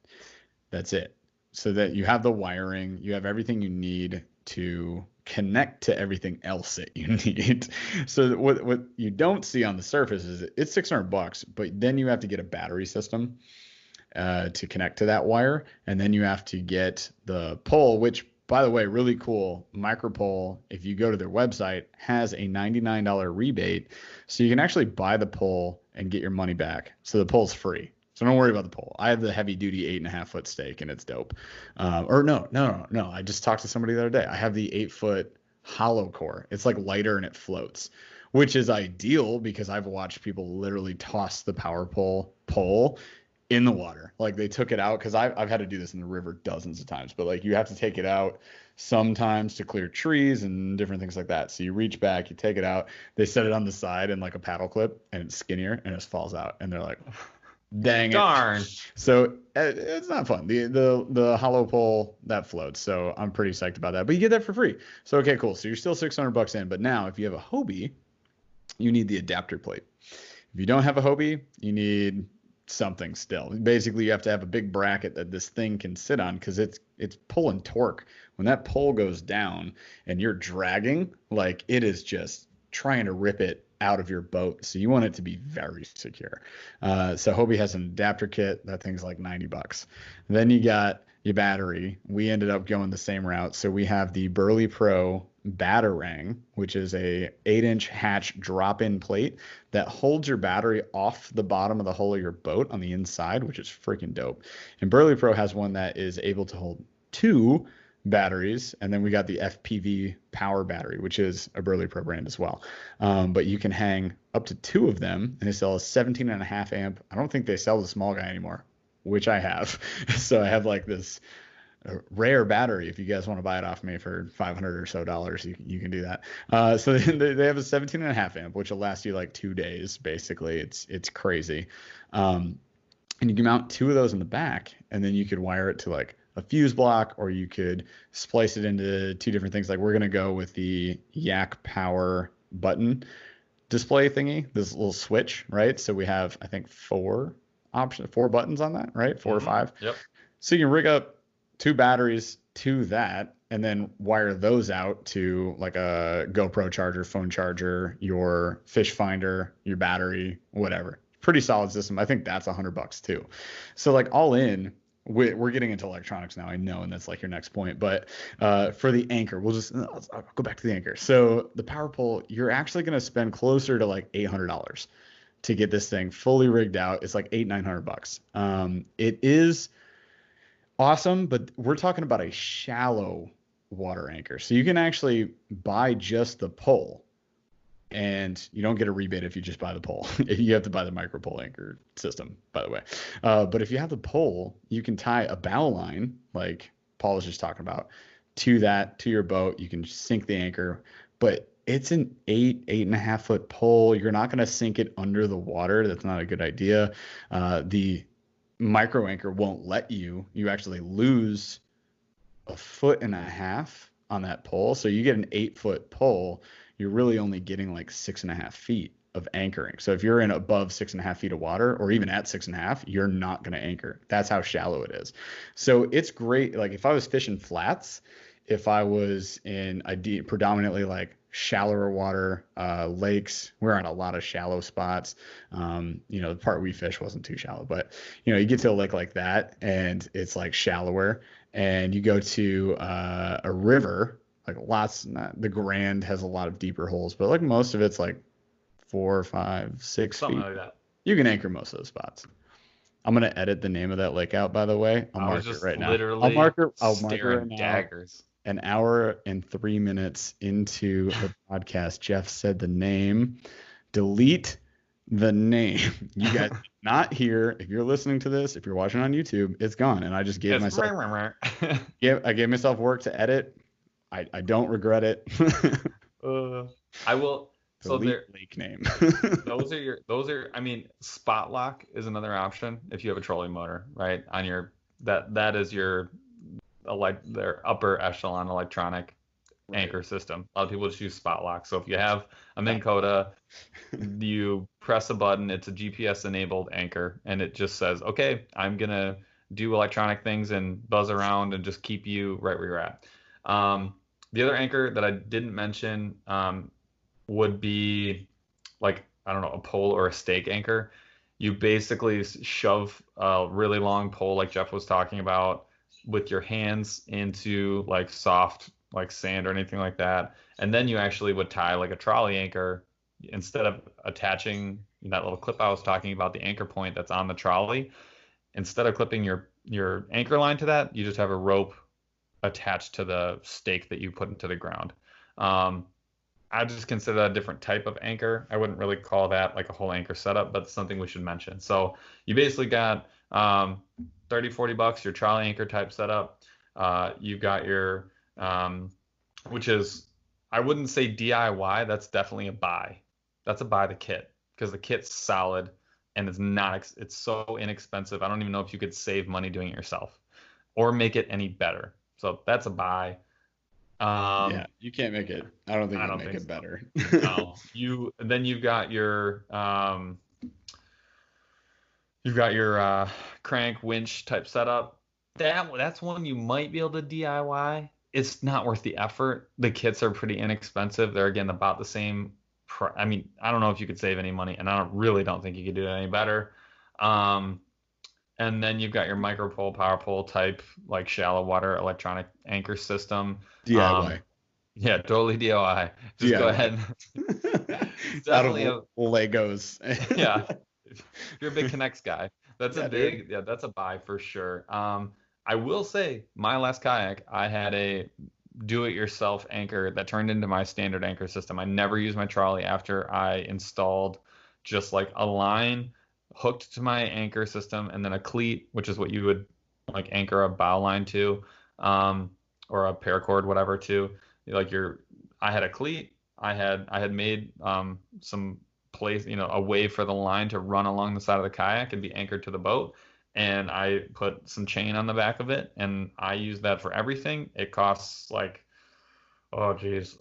That's it. So that you have the wiring, you have everything you need to connect to everything else that you need. So what you don't see on the surface is it's $600, but then you have to get a battery system to connect to that wire, and then you have to get the pole, which, by the way, really cool. Micropole, if you go to their website, has a $99 rebate, so you can actually buy the pole and get your money back. So the pole's free. So don't worry about the pole. I have the heavy duty 8.5-foot stake, and it's dope. No. I just talked to somebody the other day. I have the 8-foot hollow core. It's like lighter and it floats, which is ideal because I've watched people literally toss the power pole in the water. Like they took it out, because I've had to do this in the river dozens of times, but like you have to take it out sometimes to clear trees and different things like that. So you reach back, you take it out, they set it on the side in like a paddle clip, and it's skinnier and it just falls out, and they're like, dang it. Darn. So it's not fun. The hollow pole that floats. So I'm pretty psyched about that, but you get that for free. So okay, cool. So you're still $600 in, but now if you have a Hobie, you need the adapter plate. If you don't have a Hobie, you need something still. Basically, you have to have a big bracket that this thing can sit on, because it's pull and torque. When that pole goes down and you're dragging, like it is just trying to rip it out of your boat. So you want it to be very secure. So Hobie has an adapter kit. That thing's like $90. Then you got your battery. We ended up going the same route. So we have the Burly Pro Batarang, which is a 8-inch hatch drop-in plate that holds your battery off the bottom of the hull of your boat on the inside, which is freaking dope. And Burly Pro has one that is able to hold 2 batteries, and then we got the FPV power battery, which is a Burly Pro brand as well. But you can hang up to 2 of them, and they sell a 17.5 amp. I don't think they sell the small guy anymore, which I have. So I have like this rare battery. If you guys want to buy it off me for $500 or so, you can do that. So they have a 17.5 amp, which will last you like 2 days. Basically, it's crazy. And you can mount 2 of those in the back, and then you could wire it to like a fuse block, or you could splice it into 2 different things. Like we're going to go with the Yak Power button display thingy, this little switch, right? So we have, I think, 4 buttons on that, right? 4 or 5. Yep. So you can rig up 2 batteries to that, and then wire those out to like a GoPro charger, phone charger, your fish finder, your battery, whatever. Pretty solid system. I think that's $100 too. So like all in, we're getting into electronics now, I know, and that's like your next point. But for the anchor, I'll go back to the anchor. So the power pole, you're actually going to spend closer to like $800 to get this thing fully rigged out. It's like $800-900. It is awesome, but we're talking about a shallow water anchor. So you can actually buy just the pole, and you don't get a rebate if you just buy the pole. You have to buy the micro pole anchor system, by the way. But if you have the pole, you can tie a bow line, like Paul was just talking about, to your boat. You can sink the anchor, but it's an 8.5 foot pole. You're not going to sink it under the water. That's not a good idea. The micro anchor won't let you. You actually lose 1.5 foot on that pole. So you get an 8-foot pole, you're really only getting like 6.5 feet of anchoring. So if you're in above 6.5 feet of water, or even at 6.5, you're not going to anchor. That's how shallow it is. So it's great. Like if I was fishing flats, if I was in predominantly like shallower water, lakes, we're on a lot of shallow spots. The part we fish wasn't too shallow, but you get to a lake like that and it's like shallower, and you go to a river, like the Grand has a lot of deeper holes, but like most of it's like 4, 5, 6 Something feet. like that. You can anchor most of those spots. I'm gonna edit the name of that lake out, by the way. I'll mark it right now. I'll mark it right now. Daggers. An hour and 3 minutes into the podcast, Jeff said the name. Delete the name. You guys not hear. If you're listening to this, if you're watching on YouTube, it's gone. And I just gave myself I gave myself work to edit. I don't regret it. I will. So lake name. those are. I mean, spot lock is another option if you have a trolling motor, right? On your that is your their upper echelon electronic anchor system. A lot of people just use spot lock. So if you have a Minn Kota, you press a button. It's a GPS enabled anchor, and it just says, "Okay, I'm gonna do electronic things and buzz around and just keep you right where you're at." The other anchor that I didn't mention would be like, I don't know, a pole or a stake anchor. You basically shove a really long pole like Jeff was talking about with your hands into like soft like sand or anything like that, and then you actually would tie like a trolley anchor instead of attaching that little clip I was talking about, the anchor point that's on the trolley. Instead of clipping your anchor line to that, you just have a rope attached to the stake that you put into the ground. I just consider that a different type of anchor. I wouldn't really call that like a whole anchor setup, but it's something we should mention. So you basically got $30-40 your trolley anchor type setup. You've got your which is, I wouldn't say DIY. That's definitely a buy. That's a buy the kit, because the kit's solid and it's so inexpensive. I don't even know if you could save money doing it yourself or make it any better. So that's a buy. Yeah, you can't make it. I don't think you can make it better. No, then you've got your crank winch type setup. That's one you might be able to DIY. It's not worth the effort. The kits are pretty inexpensive. They're again about the same I mean, I don't know if you could save any money, and really don't think you could do it any better. Um, and then you've got your micro pole, power pole type, like shallow water electronic anchor system. DIY. Yeah, totally DIY. Just go ahead. It's Out of definitely Legos. yeah. If you're a big Connects guy, that's Yeah, a big, yeah, that's a buy for sure. I will say my last kayak, I had a do-it-yourself anchor that turned into my standard anchor system. I never used my trolley after I installed just like a line hooked to my anchor system and then a cleat, which is what you would like anchor a bow line to, or a paracord, whatever to. Like I had a cleat. I had made some place, a way for the line to run along the side of the kayak and be anchored to the boat. And I put some chain on the back of it, and I use that for everything. It costs like, oh geez,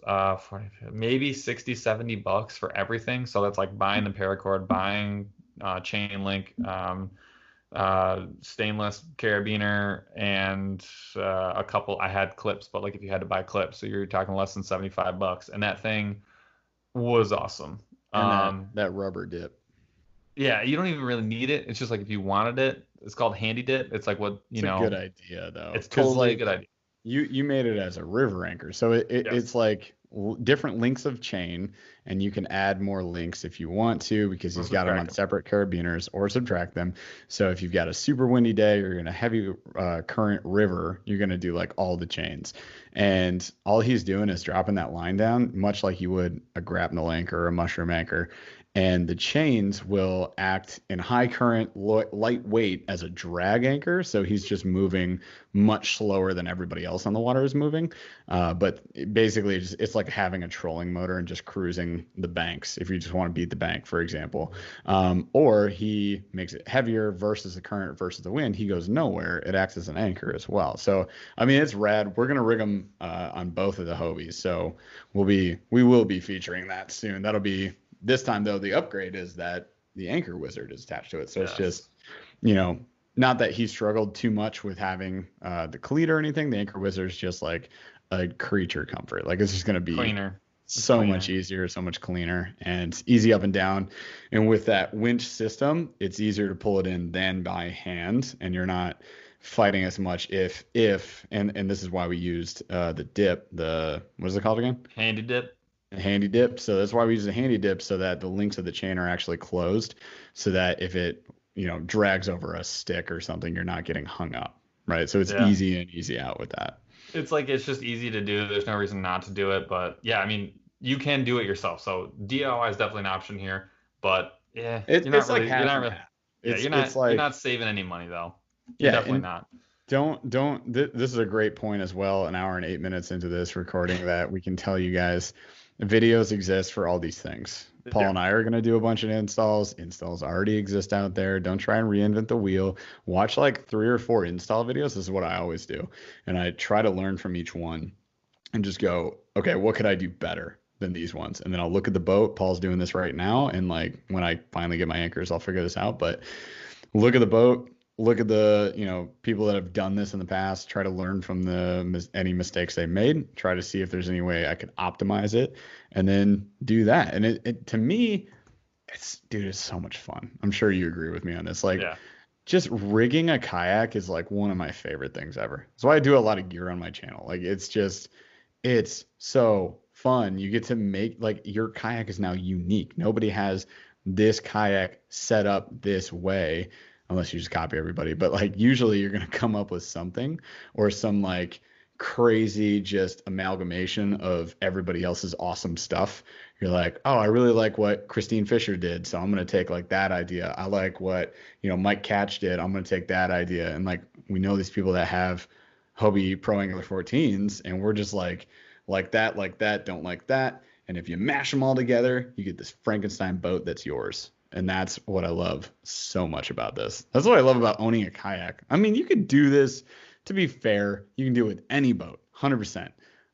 maybe 60, $70 for everything. So that's like buying the paracord, buying chain link, stainless carabiner, and a couple. I had clips, but like if you had to buy clips, so you're talking less than $75, and that thing was awesome. And that rubber dip. Yeah, you don't even really need it. It's just like if you wanted it, it's called handy dip. It's like what It's a good idea though. It's totally a good idea. You made it as a river anchor, so Yes. it's like different lengths of chain, and you can add more links if you want to because he's got them on separate carabiners or subtract them. So if you've got a super windy day or you're in a heavy current river, you're gonna do like all the chains, and all he's doing is dropping that line down, much like you would a grapnel anchor or a mushroom anchor. And the chains will act in high current, lightweight as a drag anchor. So he's just moving much slower than everybody else on the water is moving. But basically, it's like having a trolling motor and just cruising the banks if you just want to beat the bank, for example. Or he makes it heavier versus the current versus the wind. He goes nowhere. It acts as an anchor as well. So, I mean, it's rad. We're going to rig them on both of the Hobies. So we will be featuring that soon. That'll be. This time, though, the upgrade is that the anchor wizard is attached to it. So It's just, not that he struggled too much with having the cleat or anything. The anchor wizard is just like a creature comfort. Like it's just going to be cleaner. Much easier, so much cleaner, and easy up and down. And with that winch system, it's easier to pull it in than by hand, and you're not fighting as much and this is why we used the dip. What is it called again? Handy dip. Handy dip. So that's why we use a handy dip, so that the links of the chain are actually closed, so that if it drags over a stick or something, you're not getting hung up, right? So it's easy in, easy out with that. It's like it's just easy to do. There's no reason not to do it, but yeah, I mean you can do it yourself. So DIY is definitely an option here, but yeah, you're not saving any money though. You're definitely not. This is a great point as well. An hour and 8 minutes into this recording, that we can tell you guys videos exist for all these things. Paul and I are going to do a bunch of installs. Installs already exist out there. Don't try and reinvent the wheel. Watch like 3 or 4 install videos. This is what I always do. And I try to learn from each one and just go, okay, what could I do better than these ones? And then I'll look at the boat. Paul's doing this right now. And like when I finally get my anchors, I'll figure this out. But look at the boat. Look at the people that have done this in the past. Try to learn from any mistakes they made. Try to see if there's any way I could optimize it, and then do that. And it to me, it's so much fun. I'm sure you agree with me on this. Just rigging a kayak is like one of my favorite things ever. That's why I do a lot of gear on my channel. Like it's so fun. You get to make, like, your kayak is now unique. Nobody has this kayak set up this way, unless you just copy everybody. But like usually you're going to come up with something or some like crazy just amalgamation of everybody else's awesome stuff. You're like, oh, I really like what Christine Fisher did, so I'm going to take like that idea. I like what, Mike Catch did. I'm going to take that idea. And like, we know these people that have Hobie Pro Angler 14s, and we're just like that, don't like that. And if you mash them all together, you get this Frankenstein boat that's yours. And that's what I love so much about this. That's what I love about owning a kayak. I mean, you could do this, to be fair, you can do it with any boat, 100%.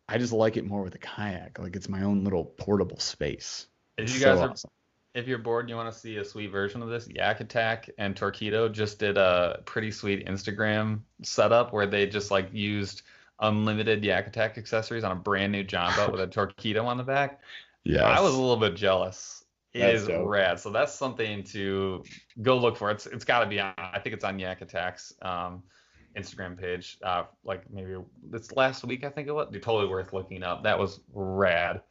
I just like it more with a kayak. Like, it's my own little portable space. If you guys awesome. If you're bored and you want to see a sweet version of this, Yak Attack and Torpedo just did a pretty sweet Instagram setup where they just like used unlimited Yak Attack accessories on a brand new John boat with a Torpedo on the back. I was a Yes. little bit jealous. It That's is dope. rad. So that's something to go look for. It's got to be on. I think it's on Yak Attack's Instagram page. Like maybe this last week, I think it was. Totally worth looking up. That was rad.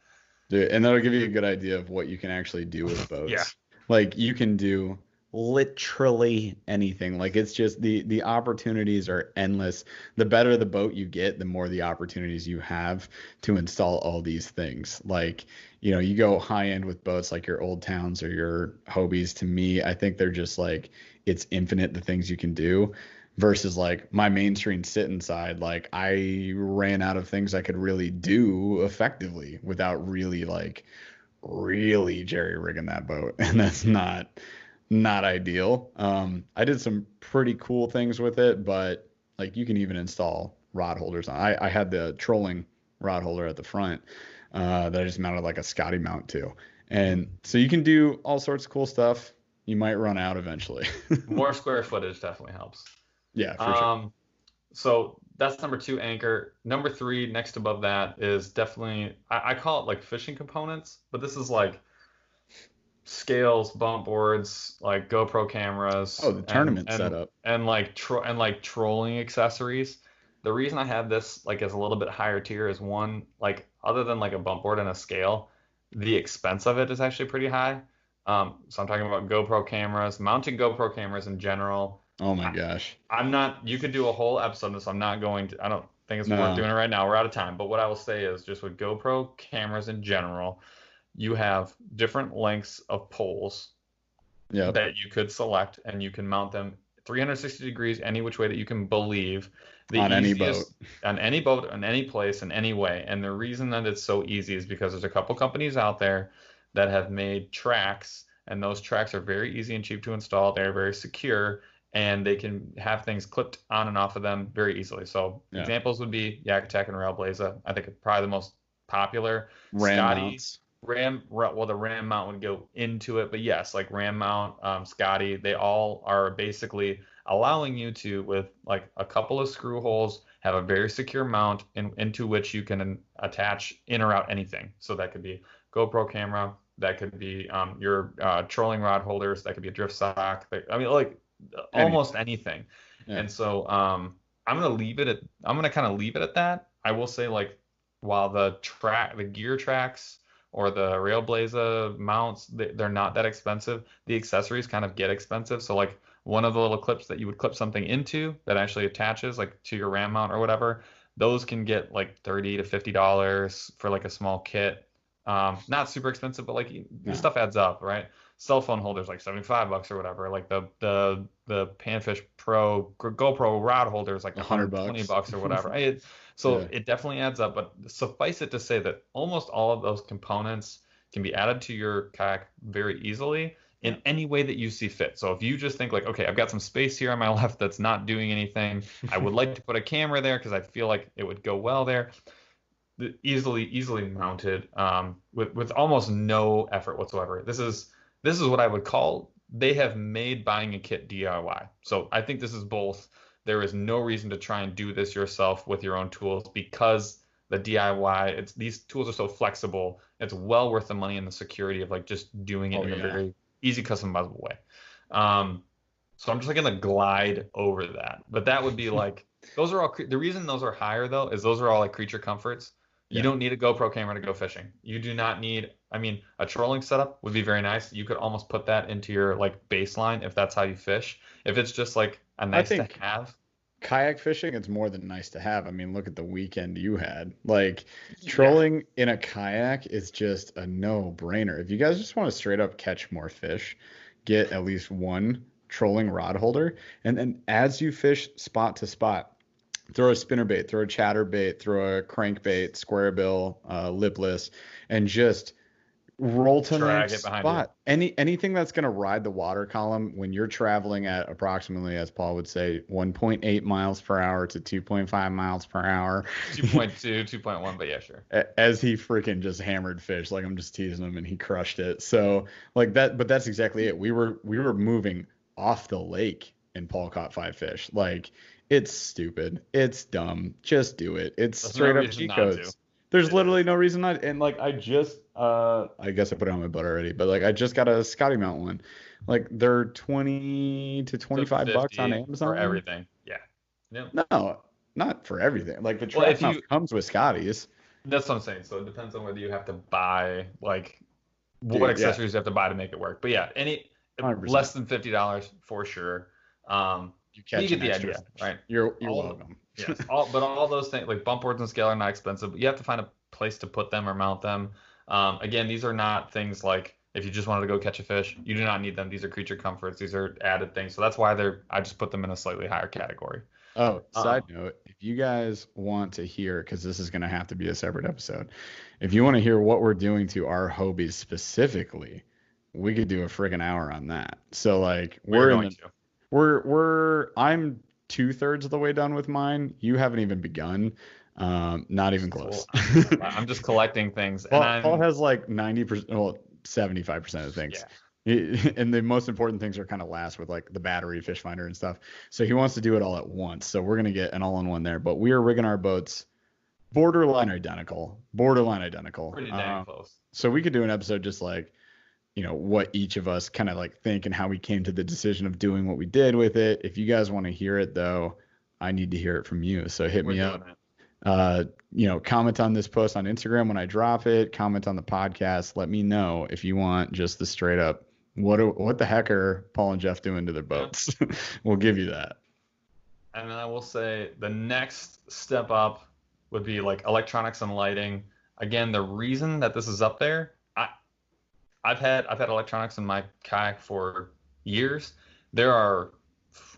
Dude, and that'll give you a good idea of what you can actually do with Yeah. boats. Like you can do literally anything. Like it's just the opportunities are endless. The better the boat you get, the more the opportunities you have to install all these things. Like, you go high end with boats like your Old Towns or your Hobies. To me, I think they're just like it's infinite the things you can do versus like my mainstream sit inside, like I ran out of things I could really do effectively without really jerry rigging that boat. And that's not ideal. I did some pretty cool things with it, but like you can even install rod holders on. I had the trolling rod holder at the front that I just mounted like a Scotty mount to. And so you can do all sorts of cool stuff. You might run out eventually. More square footage definitely helps. Yeah, for sure. Um, so that's number two, anchor. Number three, next above that is definitely I call it like fishing components, but this is like scales, bump boards, like GoPro Oh, cameras, the and tournament setup. like trolling accessories. The reason I have this like as a little bit higher tier is one, like other than like a bump board and a scale, the expense of it is actually pretty high. So I'm talking about GoPro cameras, mounting GoPro cameras in general. Oh my gosh. I'm not, you could do a whole episode on this. I'm not going to, I don't think it's worth No. doing it right now. We're out of time. But what I will say is just with GoPro cameras in general, you have different lengths of poles Yep. that you could select and you can mount them 360 degrees any which way that you can believe. The On any boat. easiest on any boat, on any place, in any way. And the reason that it's so easy is because there's a couple companies out there that have made tracks, and those tracks are very easy and cheap to install. They're very secure, and they can have things clipped on and off of them very easily. So Yeah. examples would be Yak Attack and Railblaza. I think probably the most popular. Ram Scotty, mounts. well, the Ram mount would go into it, but yes, like Ram mount, Scotty, they all are basically allowing you to, with like a couple of screw holes, have a very secure mount into which you can attach in or out anything. So that could be GoPro camera, that could be your trolling rod holders, that could be a drift sock. I mean, like almost Anything. anything. Yeah. And so I'm gonna kind of leave it at that. I will say like while the gear tracks or the Railblaza mounts, they're not that expensive. The accessories kind of get expensive. So like one of the little clips that you would clip something into that actually attaches like to your ram mount or whatever, those can get like $30 to $50 for like a small kit. Not super expensive, but like the No. stuff adds up, right? Cell phone holders like $75 or whatever. Like the Panfish Pro GoPro rod holders like a hundred 120 bucks. bucks or whatever. So Yeah. it definitely adds up, but suffice it to say that almost all of those components can be added to your kayak very easily Yeah. in any way that you see fit. So if you just think like, okay, I've got some space here on my left that's not doing anything, I would like to put a camera there because I feel like it would go well there. Easily mounted, with almost no effort whatsoever. This is what I would call, they have made buying a kit DIY. So I think this is both. There is no reason to try and do this yourself with your own tools because the DIY, these tools are so flexible. It's well worth the money and the security of like just doing it Oh in a yeah. very easy, customizable way. So I'm just like gonna glide over that. But that would be like those are all the reason those are higher though is those are all like creature comforts. You Yeah. don't need a GoPro camera to go fishing. You do not need, I mean, a trolling setup would be very nice. You could almost put that into your like baseline if that's how you fish. If it's just like a I nice to think have. kayak fishing, it's more than nice to have. I mean, look at the weekend you had. Like Yeah. trolling in a kayak is just a no-brainer. If you guys just want to straight up catch more fish, get at least one trolling rod holder, and then as you fish spot to spot, throw a spinnerbait, throw a chatterbait, throw a crankbait, square bill, lipless, and just roll to the Drag it next behind you. spot. Anything that's going to ride the water column when you're traveling at approximately, as Paul would say, 1.8 miles per hour to 2.5 miles per hour. 2.2, 2.1, but yeah, sure. As he freaking just hammered fish, like I'm just teasing him and he crushed it. So like that, but that's exactly it. We were moving off the lake and Paul caught 5 fish. Like it's stupid. It's dumb. Just do it. It's There's no straight up reason cheat not to. codes. There's literally no reason not. And like I just I guess I put it on my butt already, but like I just got a Scotty Mount one. Like they're 20 to To 25 bucks on 50 for Amazon. everything. Yeah. Yep. No, not for everything. Like the Well, track if mount you, comes with Scotties. that's what I'm saying. So it depends on whether you have to buy like what Dude, yeah, accessories you have to buy to make it work. But yeah, any 100%. less than $50 for sure. You But you catch get an the extra idea, fish. right? You're All welcome. yes, but all those things like bump boards and scale are not expensive. But you have to find a place to put them or mount them. Again, these are not things like if you just wanted to go catch a fish, you do not need them. These are creature comforts. These are added things. So that's why I just put them in a slightly higher category. Oh, side Um, note, if you guys want to hear, because this is going to have to be a separate episode, if you want to hear what we're doing to our Hobies specifically, we could do a friggin' hour on that. So like we're we're in going the to. I'm 2/3 of the way done with mine. You haven't even begun. Not even Well, close. I'm just collecting things, and Paul I'm has like 90%, well, 75% of things. yeah. And the most important things are kind of last with like the battery, fish finder, and stuff. So he wants to do it all at once. So we're gonna get an all-in-one there. But we are rigging our boats borderline identical, borderline identical. Pretty dang close. So we could do an episode just like, what each of us kind of like think and how we came to the decision of doing what we did with it. If you guys want to hear it though, I need to hear it from you. So hit We're me doing up. it. Comment on this post on Instagram when I drop it. Comment on the podcast. Let me know if you want just the straight up what the heck are Paul and Jeff doing to their boats. We'll give you that. And then I will say the next step up would be like electronics and lighting. Again, the reason that this is up there, I've had electronics in my kayak for years. There are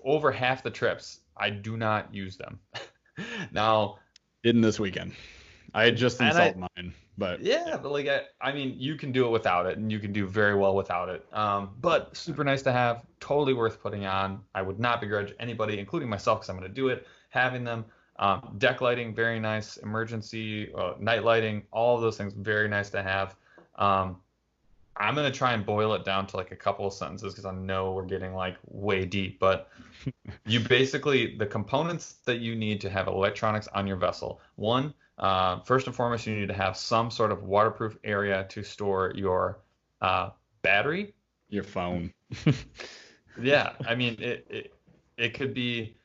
over half the trips I do not use them. Now, Didn't this weekend. I had just and installed mine, but yeah, but like I mean, you can do it without it, and you can do very well without it. But super nice to have, totally worth putting on. I would not begrudge anybody, including myself, because I'm going to do it. Having them, deck lighting, very nice. Emergency night lighting, all of those things, very nice to have. I'm going to try and boil it down to like a couple of sentences because I know we're getting like way deep, but you basically the components that you need to have electronics on your vessel. One, first and foremost, you need to have some sort of waterproof area to store your battery. your phone. Yeah, I mean it could be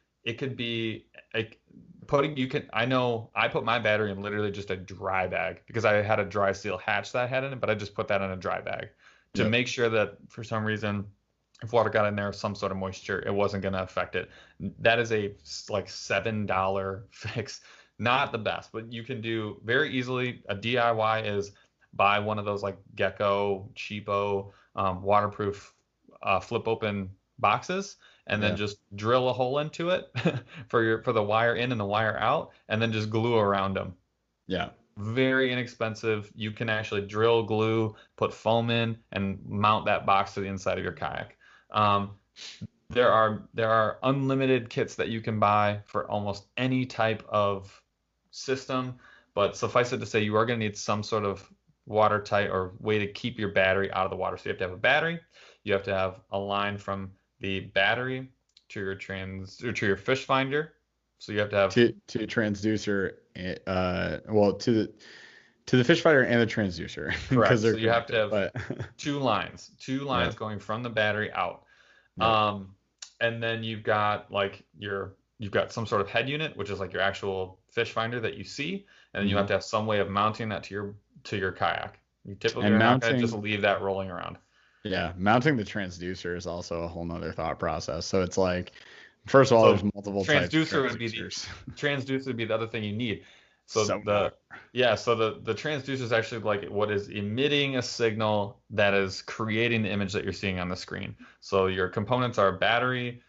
like putting you can I know I put my battery in literally just a dry bag because I had a dry seal hatch that I had in it, but I just put that in a dry bag to Yep. make sure that for some reason if water got in there some sort of moisture it wasn't going to affect it. That is a like $7 fix, not the best, but you can do very easily. A DIY is buy one of those like Gecko cheapo waterproof flip open boxes and then Yeah. just drill a hole into it for the wire in and the wire out and then just glue around them. Yeah. Very inexpensive. You can actually drill, glue, put foam in, and mount that box to the inside of your kayak. Um, there are unlimited kits that you can buy for almost any type of system, but suffice it to say you are going to need some sort of watertight or way to keep your battery out of the water. So you have to have a battery, you have to have a line from the battery to your fish finder. So you have to have To transducer, well, to the fish fighter and the transducer because correct. they're So you have to connected. have But two lines yep, going from the battery out. yep. And then you've got some sort of head unit, which is like your actual fish finder that you see, and then you have Mhm. to have some way of mounting that to your kayak. You typically And are not going to just mounting, leave that rolling around. yeah, mounting the transducer is also a whole nother thought process. So it's like, first of all, there's So multiple types of transducer would be the transducers. transducer would be the other thing you need. So Sonar. the transducer is actually like what is emitting a signal that is creating the image that you're seeing on the screen. So your components are battery,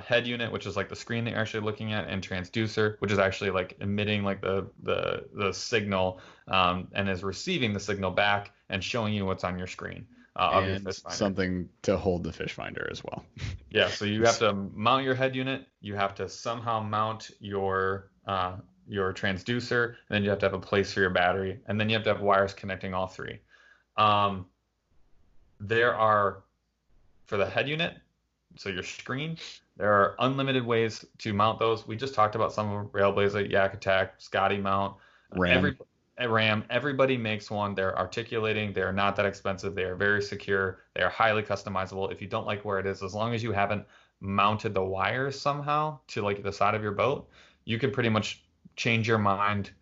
head unit, which is like the screen that you're actually looking at, and transducer, which is actually like emitting like the signal and is receiving the signal back and showing you what's on your screen of your And fish finder. something to hold the fish finder as well. Yeah, so you have to mount your head unit. You have to somehow mount your transducer, and then you have to have a place for your battery, and then you have to have wires connecting all three. Um, there are for the head unit, so your screen. There are unlimited ways to mount those. We just talked about some of them: Railblazer, Yak Attack, Scotty Mount. Ram. Every At Ram, everybody makes one. They're articulating. They are not that expensive. They are very secure. They are highly customizable. If you don't like where it is, as long as you haven't mounted the wires somehow to like the side of your boat, you can pretty much change your mind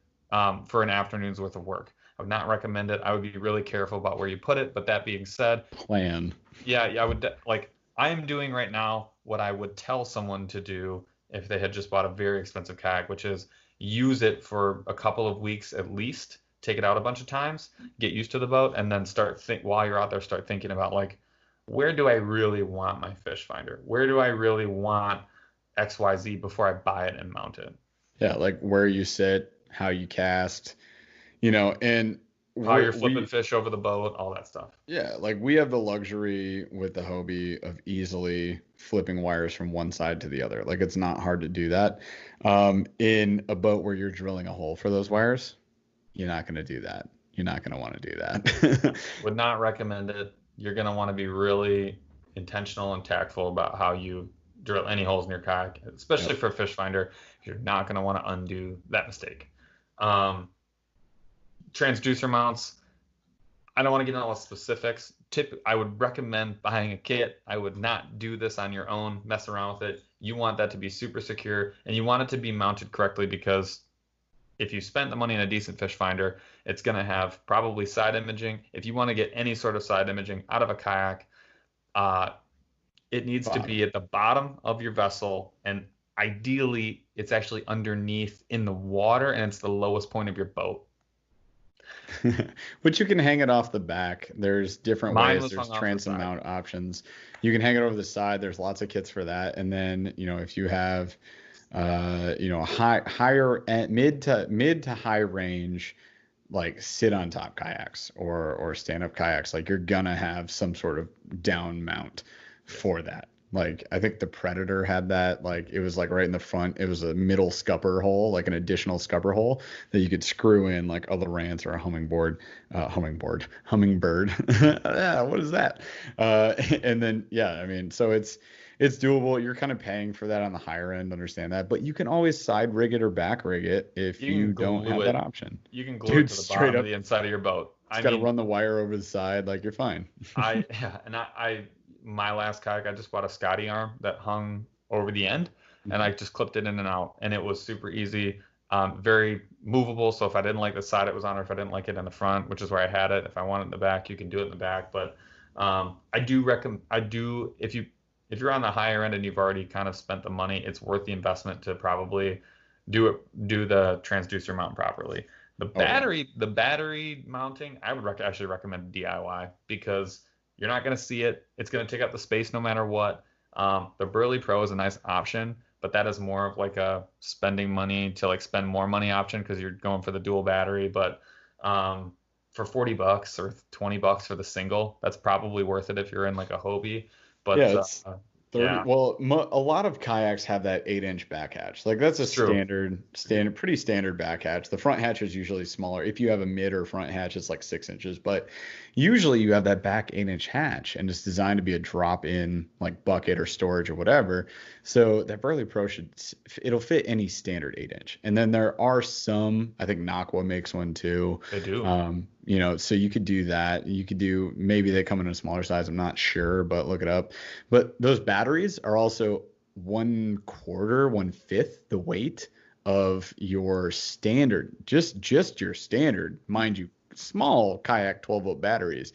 for an afternoon's worth of work. I would not recommend it. I would be really careful about where you put it. But that being said, Plan. yeah, I would like I am doing right now what I would tell someone to do if they had just bought a very expensive kayak, which is use it for a couple of weeks at least, take it out a bunch of times, get used to the boat, and then while you're out there, start thinking about like, where do I really want my fish finder? Where do I really want XYZ before I buy it and mount it? Yeah, like where you sit, how you cast, and How you're flipping fish over the boat, all that stuff. yeah, like we have the luxury with the Hobie of easily flipping wires from one side to the other. Like it's not hard to do that. In a boat where you're drilling a hole for those wires, you're not going to do that. You're not going to want to do that. Would not recommend it. You're going to want to be really intentional and tactful about how you drill any holes in your kayak, especially for a fish finder. You're not going to want to undo that mistake. Transducer mounts. I don't want to get into all the specifics. I would recommend buying a kit. I would not do this on your own, mess around with it. You want that to be super secure, and you want it to be mounted correctly because if you spent the money on a decent fish finder, it's going to have probably side imaging. If you want to get any sort of side imaging out of a kayak, it needs to be at the bottom of your vessel, and ideally it's actually underneath in the water, and it's the lowest point of your boat. But you can hang it off the back. There's different ways. There's transom mount options. You can hang it over the side. There's lots of kits for that. And then, if you have, higher mid to high range, like sit on top kayaks or stand up kayaks, like you're gonna have some sort of down mount for that. Like I think the Predator had that, like it was like right in the front. It was a middle scupper hole, like an additional scupper hole that you could screw in like a Lowrance or a hummingbird. Yeah, what is that? And then I mean, so it's doable. You're kind of paying for that on the higher end, understand that, but you can always side rig it or back rig it if you don't have that option. You can glue it to the bottom of the inside of your boat. It's got to run the wire over the side, like you're fine. My last kayak, I just bought a Scotty arm that hung over the end, and I just clipped it in and out, and it was super easy, very movable. So if I didn't like the side it was on, or if I didn't like it in the front, which is where I had it, if I want it in the back, you can do it in the back. But if you're on the higher end and you've already kind of spent the money, it's worth the investment to probably do the transducer mount properly. The battery mounting, I would actually recommend DIY because you're not going to see it. It's going to take up the space no matter what. The Burly Pro is a nice option, but that is more of like a spending money to like spend more money option because you're going for the dual battery. But for $40 or $20 for the single, that's probably worth it if you're in like a Hobie. But yeah, it's 30. Well, a lot of kayaks have that 8-inch back hatch. Like that's a pretty standard back hatch. The front hatch is usually smaller. If you have a mid or front hatch, it's like 6 inches. But usually you have that back 8-inch hatch, and it's designed to be a drop-in like bucket or storage or whatever. So that Burly Pro it'll fit any standard 8-inch. And then there are some, I think Naqua makes one too. They do. So you could do that. You could do, maybe they come in a smaller size. I'm not sure, but look it up. But those batteries are also 1/5 the weight of your standard, just your standard, mind you, small kayak 12-volt batteries.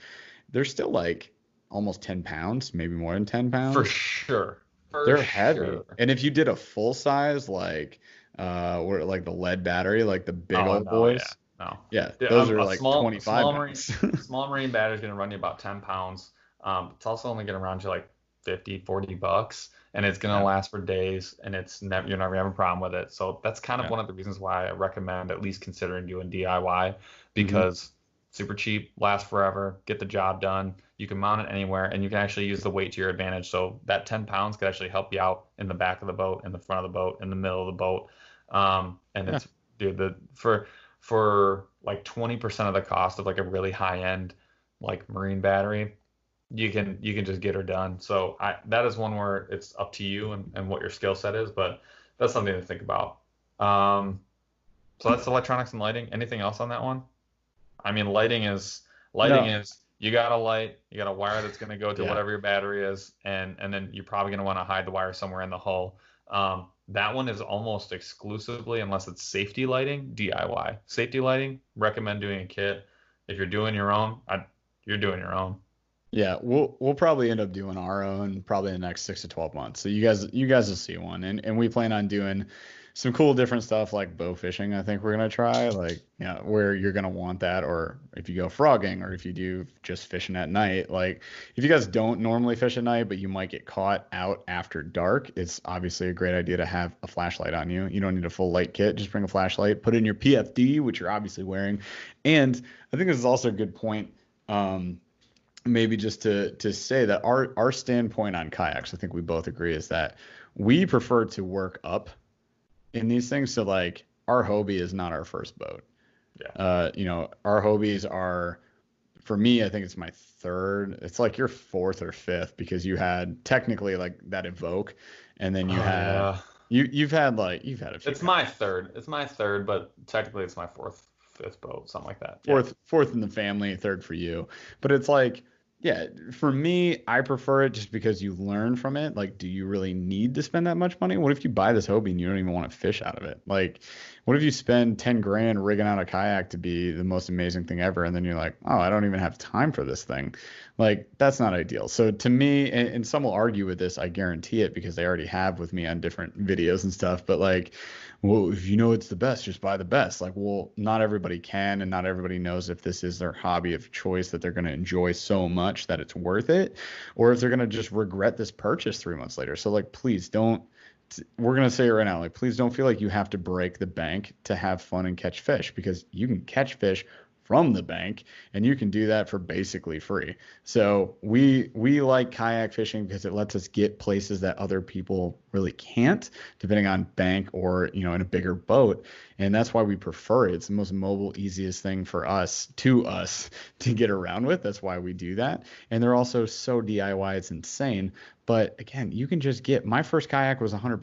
They're still like almost 10 pounds, maybe more than 10 pounds. For sure. They're heavy. And if you did a full size, like the lead battery, like the big old boys. Yeah. No. Yeah, those are like 25 pounds. Small marine battery is going to run you about 10 pounds. It's also only going to run you like $50-$40, and it's going to last for days, and you're never going to have a problem with it. So that's kind of one of the reasons why I recommend at least considering doing DIY, because super cheap, lasts forever, get the job done. You can mount it anywhere, and you can actually use the weight to your advantage. So that 10 pounds could actually help you out in the back of the boat, in the front of the boat, in the middle of the boat. It's for like 20% of the cost of like a really high end like marine battery, you can just get her done. So that is one where it's up to you and what your skill set is, but that's something to think about. So that's electronics and lighting. Anything else on that one? I mean, lighting No. is you got a light, you got a wire that's going to go to Yeah. whatever your battery is, and then you're probably going to want to hide the wire somewhere in the hull. That one is almost exclusively, unless it's safety lighting, DIY. Safety lighting, recommend doing a kit. If you're doing your own, you're doing your own. Yeah, we'll probably end up doing our own probably in the next 6 to 12 months. So you guys will see one, and we plan on doing some cool different stuff like bow fishing. I think we're gonna try like where you're gonna want that, or if you go frogging, or if you do just fishing at night. Like if you guys don't normally fish at night, but you might get caught out after dark, it's obviously a great idea to have a flashlight on you. You don't need a full light kit. Just bring a flashlight, put it in your PFD, which you're obviously wearing, and I think this is also a good point. Maybe just to say that our standpoint on kayaks, I think we both agree, is that we prefer to work up in these things. So like our Hobie is not our first boat. Yeah. Our Hobies are, for me, I think it's my third. It's like your fourth or fifth, because you had technically like that Evoke, and then you Oh, had yeah. you've had a few It's my third. It's my third, but technically it's my fourth, fifth boat, something like that. Yeah. fourth in the family, third for you. But it's like, yeah, for me, I prefer it just because you learn from it. Like, do you really need to spend that much money? What if you buy this Hobie and you don't even want to fish out of it? Like, what if you spend 10 grand rigging out a kayak to be the most amazing thing ever, and then you're like, oh, I don't even have time for this thing. Like, that's not ideal. So to me, and some will argue with this, I guarantee it, because they already have with me on different videos and stuff, but like, well, if you know it's the best, just buy the best. Like, well, not everybody can, and not everybody knows if this is their hobby of choice that they're going to enjoy so much that it's worth it, or if they're going to just regret this purchase 3 months later. So, like, please don't. We're going to say it right now. Like, please don't feel like you have to break the bank to have fun and catch fish, because you can catch fish from the bank, and you can do that for basically free. So we like kayak fishing because it lets us get places that other people really can't, depending on bank or in a bigger boat, and that's why we prefer it. It's the most mobile, easiest thing for us to get around with. That's why we do that, and they're also so DIY. It's insane. But again, you can just get, my first kayak was $100.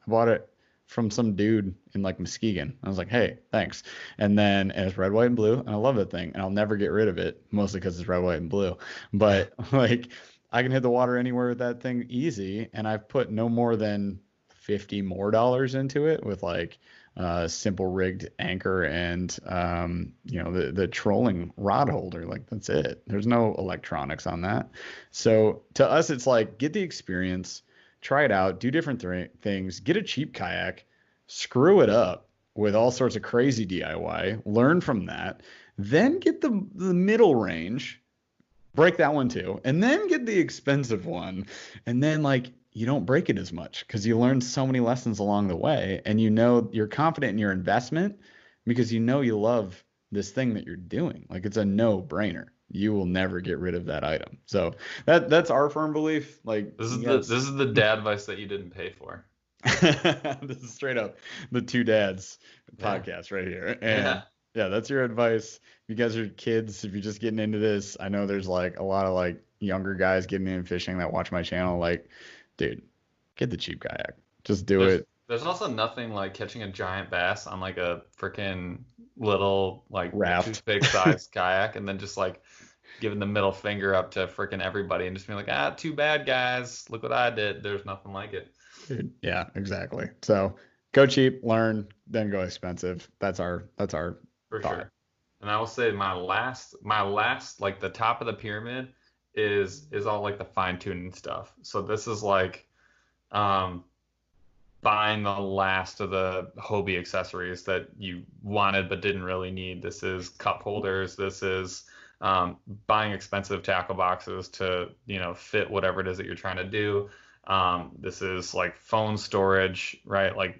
I bought it from some dude in like Muskegon. I was like, hey, thanks. And it's red, white, and blue. And I love that thing. And I'll never get rid of it, mostly because it's red, white, and blue. But like, I can hit the water anywhere with that thing easy. And I've put no more than $50 more into it with like simple rigged anchor and the trolling rod holder. Like, that's it. There's no electronics on that. So to us, it's like, get the experience, try it out, do different things, get a cheap kayak, screw it up with all sorts of crazy DIY, learn from that, then get the middle range, break that one too, and then get the expensive one, and then like you don't break it as much because you learn so many lessons along the way, and you're confident in your investment because you love this thing that you're doing. Like, it's a no-brainer. You will never get rid of that item. So that's our firm belief. Like, This is the dad advice that you didn't pay for. this is straight up the two dads Yeah. podcast right here. And Yeah. yeah, that's your advice. If you guys are kids, if you're just getting into this, I know there's like a lot of like younger guys getting into fishing that watch my channel. Like, dude, get the cheap kayak. Just do it. There's also nothing like catching a giant bass on like a freaking little like Raft. toothpick sized kayak, and then just like giving the middle finger up to freaking everybody and just being like, too bad, guys. Look what I did. There's nothing like it. Dude, yeah, exactly. So go cheap, learn, then go expensive. That's our For thought. sure. And I will say my last like the top of the pyramid is all like the fine tuning stuff. So this is like buying the last of the Hobie accessories that you wanted but didn't really need. This is cup holders. This is buying expensive tackle boxes to fit whatever it is that you're trying to do. This is like phone storage, right? Like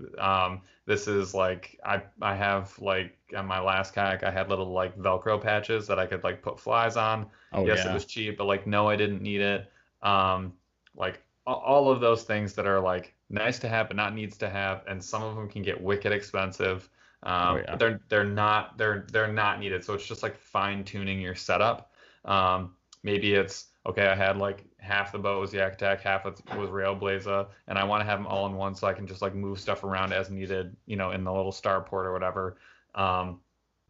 this is like I have like on my last kayak I had little like Velcro patches that I could like put flies on. Oh Yes, yeah. it was cheap, but like no, I didn't need it. Like all of those things that are like nice to have but not needs to have, and some of them can get wicked expensive. Oh yeah. But they're not needed. So it's just like fine tuning your setup. Maybe it's okay, I had like half the boat was Yak Attack, half was Rail Blaza, and I want to have them all in one so I can just like move stuff around as needed, you know, in the little starport or whatever.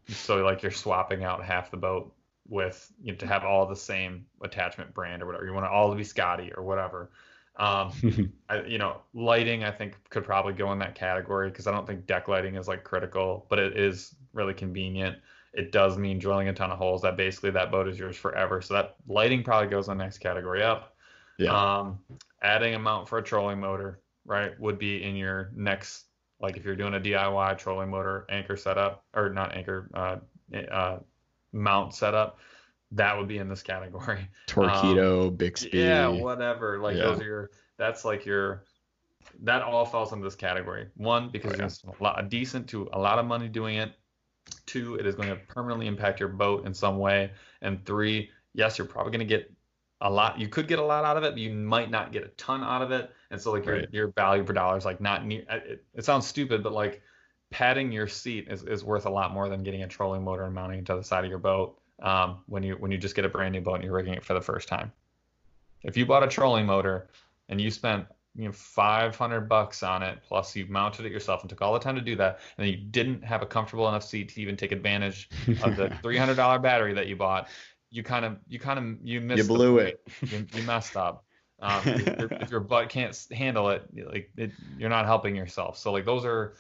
So like you're swapping out half the boat with, you know, to have all the same attachment brand or whatever. You want it all to be Scotty or whatever. You know, lighting I think could probably go in that category because I don't think deck lighting is like critical, but it is really convenient. It does mean drilling a ton of holes. That basically that boat is yours forever. So that lighting probably goes in the next category up. Yeah. Adding a mount for a trolling motor, right, would be in your next, like if you're doing a DIY trolling motor anchor setup, or not anchor, mount setup, that would be in this category. Torpedo, Yeah, Bixby. whatever. Like Yeah. those are your, that's like your, that all falls into this category. One, because you're a decent to a lot of money doing it. Two, it is going to permanently impact your boat in some way. And three, yes, you're probably going to get a lot. You could get a lot out of it, but you might not get a ton out of it. And so like your value per dollar is like not near. It sounds stupid, but like padding your seat is worth a lot more than getting a trolling motor and mounting it to the side of your boat. When you just get a brand new boat and you're rigging it for the first time. If you bought a trolling motor and you spent, you know, $500 on it, plus you mounted it yourself and took all the time to do that, and then you didn't have a comfortable enough seat to even take advantage of the $300 battery that you bought, you missed. You blew it. You messed up. If your butt can't handle it, you're not helping yourself. So like those are,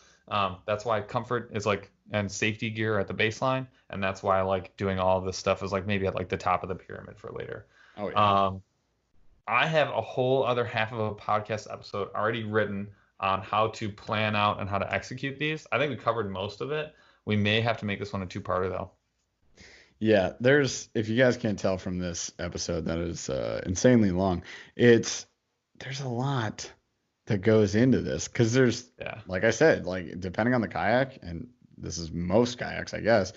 that's why comfort is like, and safety gear at the baseline, and that's why I like doing all of this stuff is like maybe at like the top of the pyramid for later. Oh yeah. I have a whole other half of a podcast episode already written on how to plan out and how to execute these. I think we covered most of it. We may have to make this one a two-parter though. Yeah, if you guys can't tell from this episode that is insanely long, there's a lot that goes into this because like I said, like depending on the kayak, and this is most kayaks, I guess,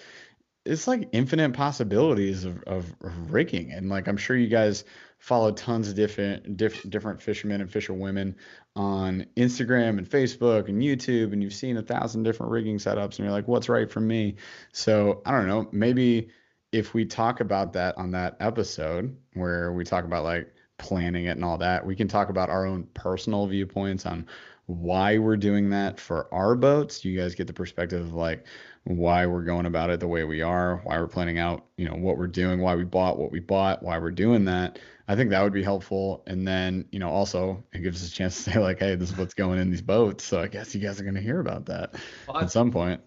it's like infinite possibilities of rigging. And like I'm sure you guys follow tons of different fishermen and fisherwomen on Instagram and Facebook and YouTube, and you've seen 1,000 different rigging setups, and you're like, what's right for me? So I don't know, maybe if we talk about that on that episode where we talk about like planning it and all that, we can talk about our own personal viewpoints on why we're doing that for our boats. You guys get the perspective of like why we're going about it the way we are, why we're planning out, you know, what we're doing, why we bought what we bought, why we're doing that. I think that would be helpful. And then, you know, also it gives us a chance to say like, hey, this is what's going in these boats. So I guess you guys are going to hear about that at some point.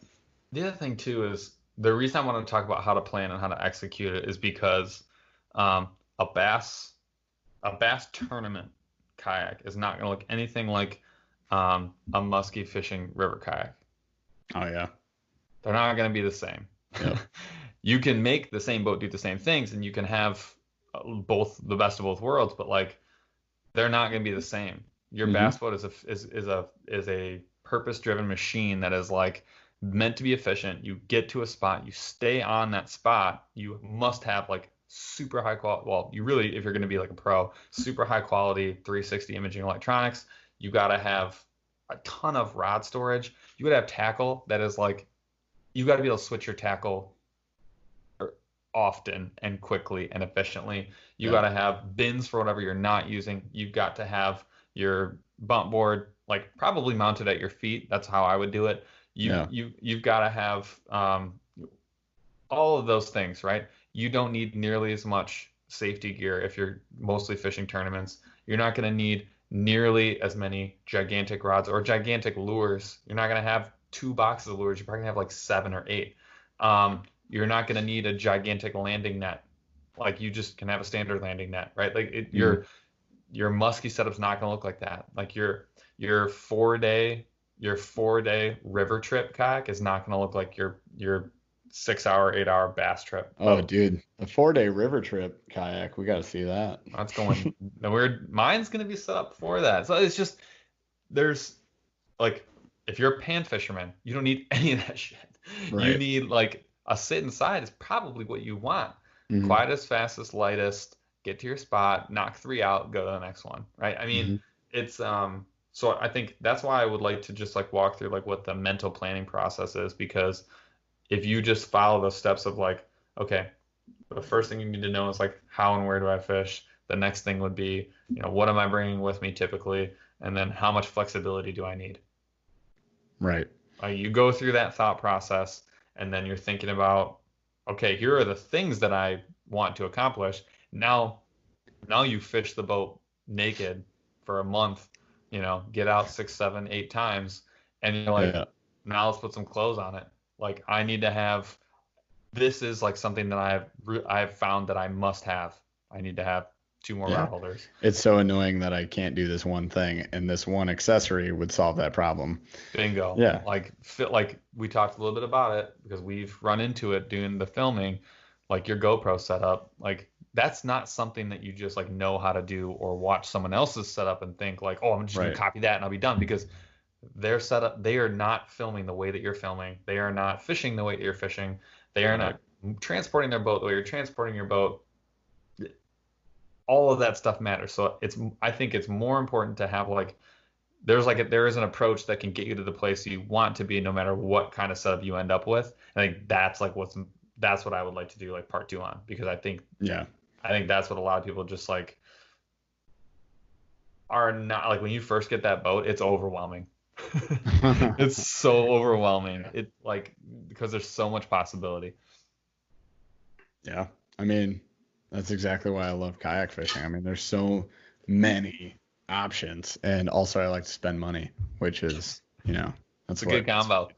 The other thing too is the reason I want to talk about how to plan and how to execute it is because a bass tournament kayak is not going to look anything like a musky fishing river kayak. Oh yeah. They're not going to be the same. Yep. You can make the same boat do the same things, and you can have both the best of both worlds, but like they're not going to be the same. Your bass boat is a purpose-driven machine that is like meant to be efficient. You get to a spot, you stay on that spot. You must have like super high quality. Well, you really, if you're going to be like a pro, super high quality 360 imaging electronics. You got to have a ton of rod storage. You got to have tackle that is like, you got to be able to switch your tackle often and quickly and efficiently. You got to have bins for whatever you're not using. You've got to have your bump board like probably mounted at your feet. That's how I would do it. You've got to have all of those things, right? You don't need nearly as much safety gear if you're mostly fishing tournaments. You're not going to need nearly as many gigantic rods or gigantic lures. You're not going to have 2 boxes of lures. You're probably going to have like 7 or 8. You're not going to need a gigantic landing net. Like you just can have a standard landing net, right? Like your musky setup's not going to look like that. Like your 4-day river trip kayak is not going to look like your 6-hour, 8-hour bass trip. Oh, dude, the 4-day river trip kayak, we got to see that. That's going weird. Mine's going to be set up for that. So it's just, there's like, if you're a pan fisherman, you don't need any of that shit. Right. You need like a sit inside is probably what you want. Quietest, fastest, lightest, get to your spot, knock 3 out, go to the next one. Right. I mean, it's, so I think that's why I would like to just like walk through like what the mental planning process is, because if you just follow the steps of like, okay, the first thing you need to know is like, how and where do I fish? The next thing would be, what am I bringing with me typically? And then how much flexibility do I need? Right. You go through that thought process, and then you're thinking about, okay, here are the things that I want to accomplish. Now you fish the boat naked for a month, get out 6, 7, 8 times, and you're like, Yeah. now let's put some clothes on it. Like I need to have, this is like something that I've found that I must have. I need to have 2 more Yeah. rod holders. It's so annoying that I can't do this one thing, and this one accessory would solve that problem. Bingo. Yeah. Like we talked a little bit about it because we've run into it doing the filming, like your GoPro setup. Like that's not something that you just like know how to do or watch someone else's setup and think like, oh, I'm just gonna Right. copy that and I'll be done, because their setup, they are not filming the way that you're filming. They are not fishing the way that you're fishing. They are not transporting their boat the way you're transporting your boat. All of that stuff matters. So I think it's more important to have like, there is an approach that can get you to the place you want to be no matter what kind of setup you end up with. I think that's what I would like to do like part 2 on, because I think that's what a lot of people just like are not like. When you first get that boat, it's overwhelming. It's so overwhelming. It like, because there's so much possibility. Yeah. I mean, that's exactly why I love kayak fishing. I mean, there's so many options, and also I like to spend money, which is, that's a good combo.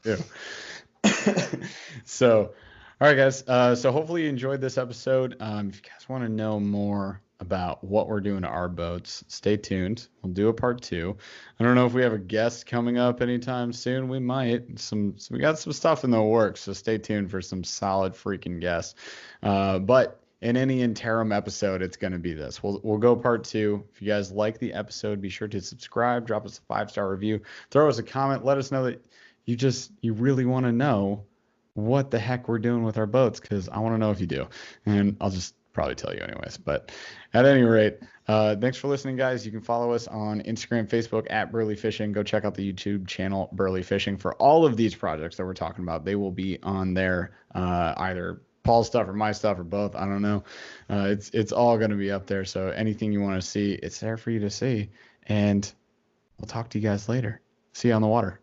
So, all right, guys. So hopefully you enjoyed this episode. If you guys want to know more about what we're doing to our boats, stay tuned. We'll do a part 2. I don't know if we have a guest coming up anytime soon. We might. We got some stuff in the works, so stay tuned for some solid freaking guests. But in any interim episode, it's going to be this. We'll go part 2. If you guys like the episode, be sure to subscribe, drop us a 5-star review, throw us a comment, let us know that you really want to know what the heck we're doing with our boats, because I want to know if you do. And I'll just probably tell you anyways. But at any rate, thanks for listening, guys. You can follow us on Instagram, Facebook at BurlyFishing. Go check out the YouTube channel BurlyFishing for all of these projects that we're talking about. They will be on there, either Paul's stuff or my stuff or both. I don't know. It's all going to be up there. So anything you want to see, it's there for you to see. And we'll talk to you guys later. See you on the water.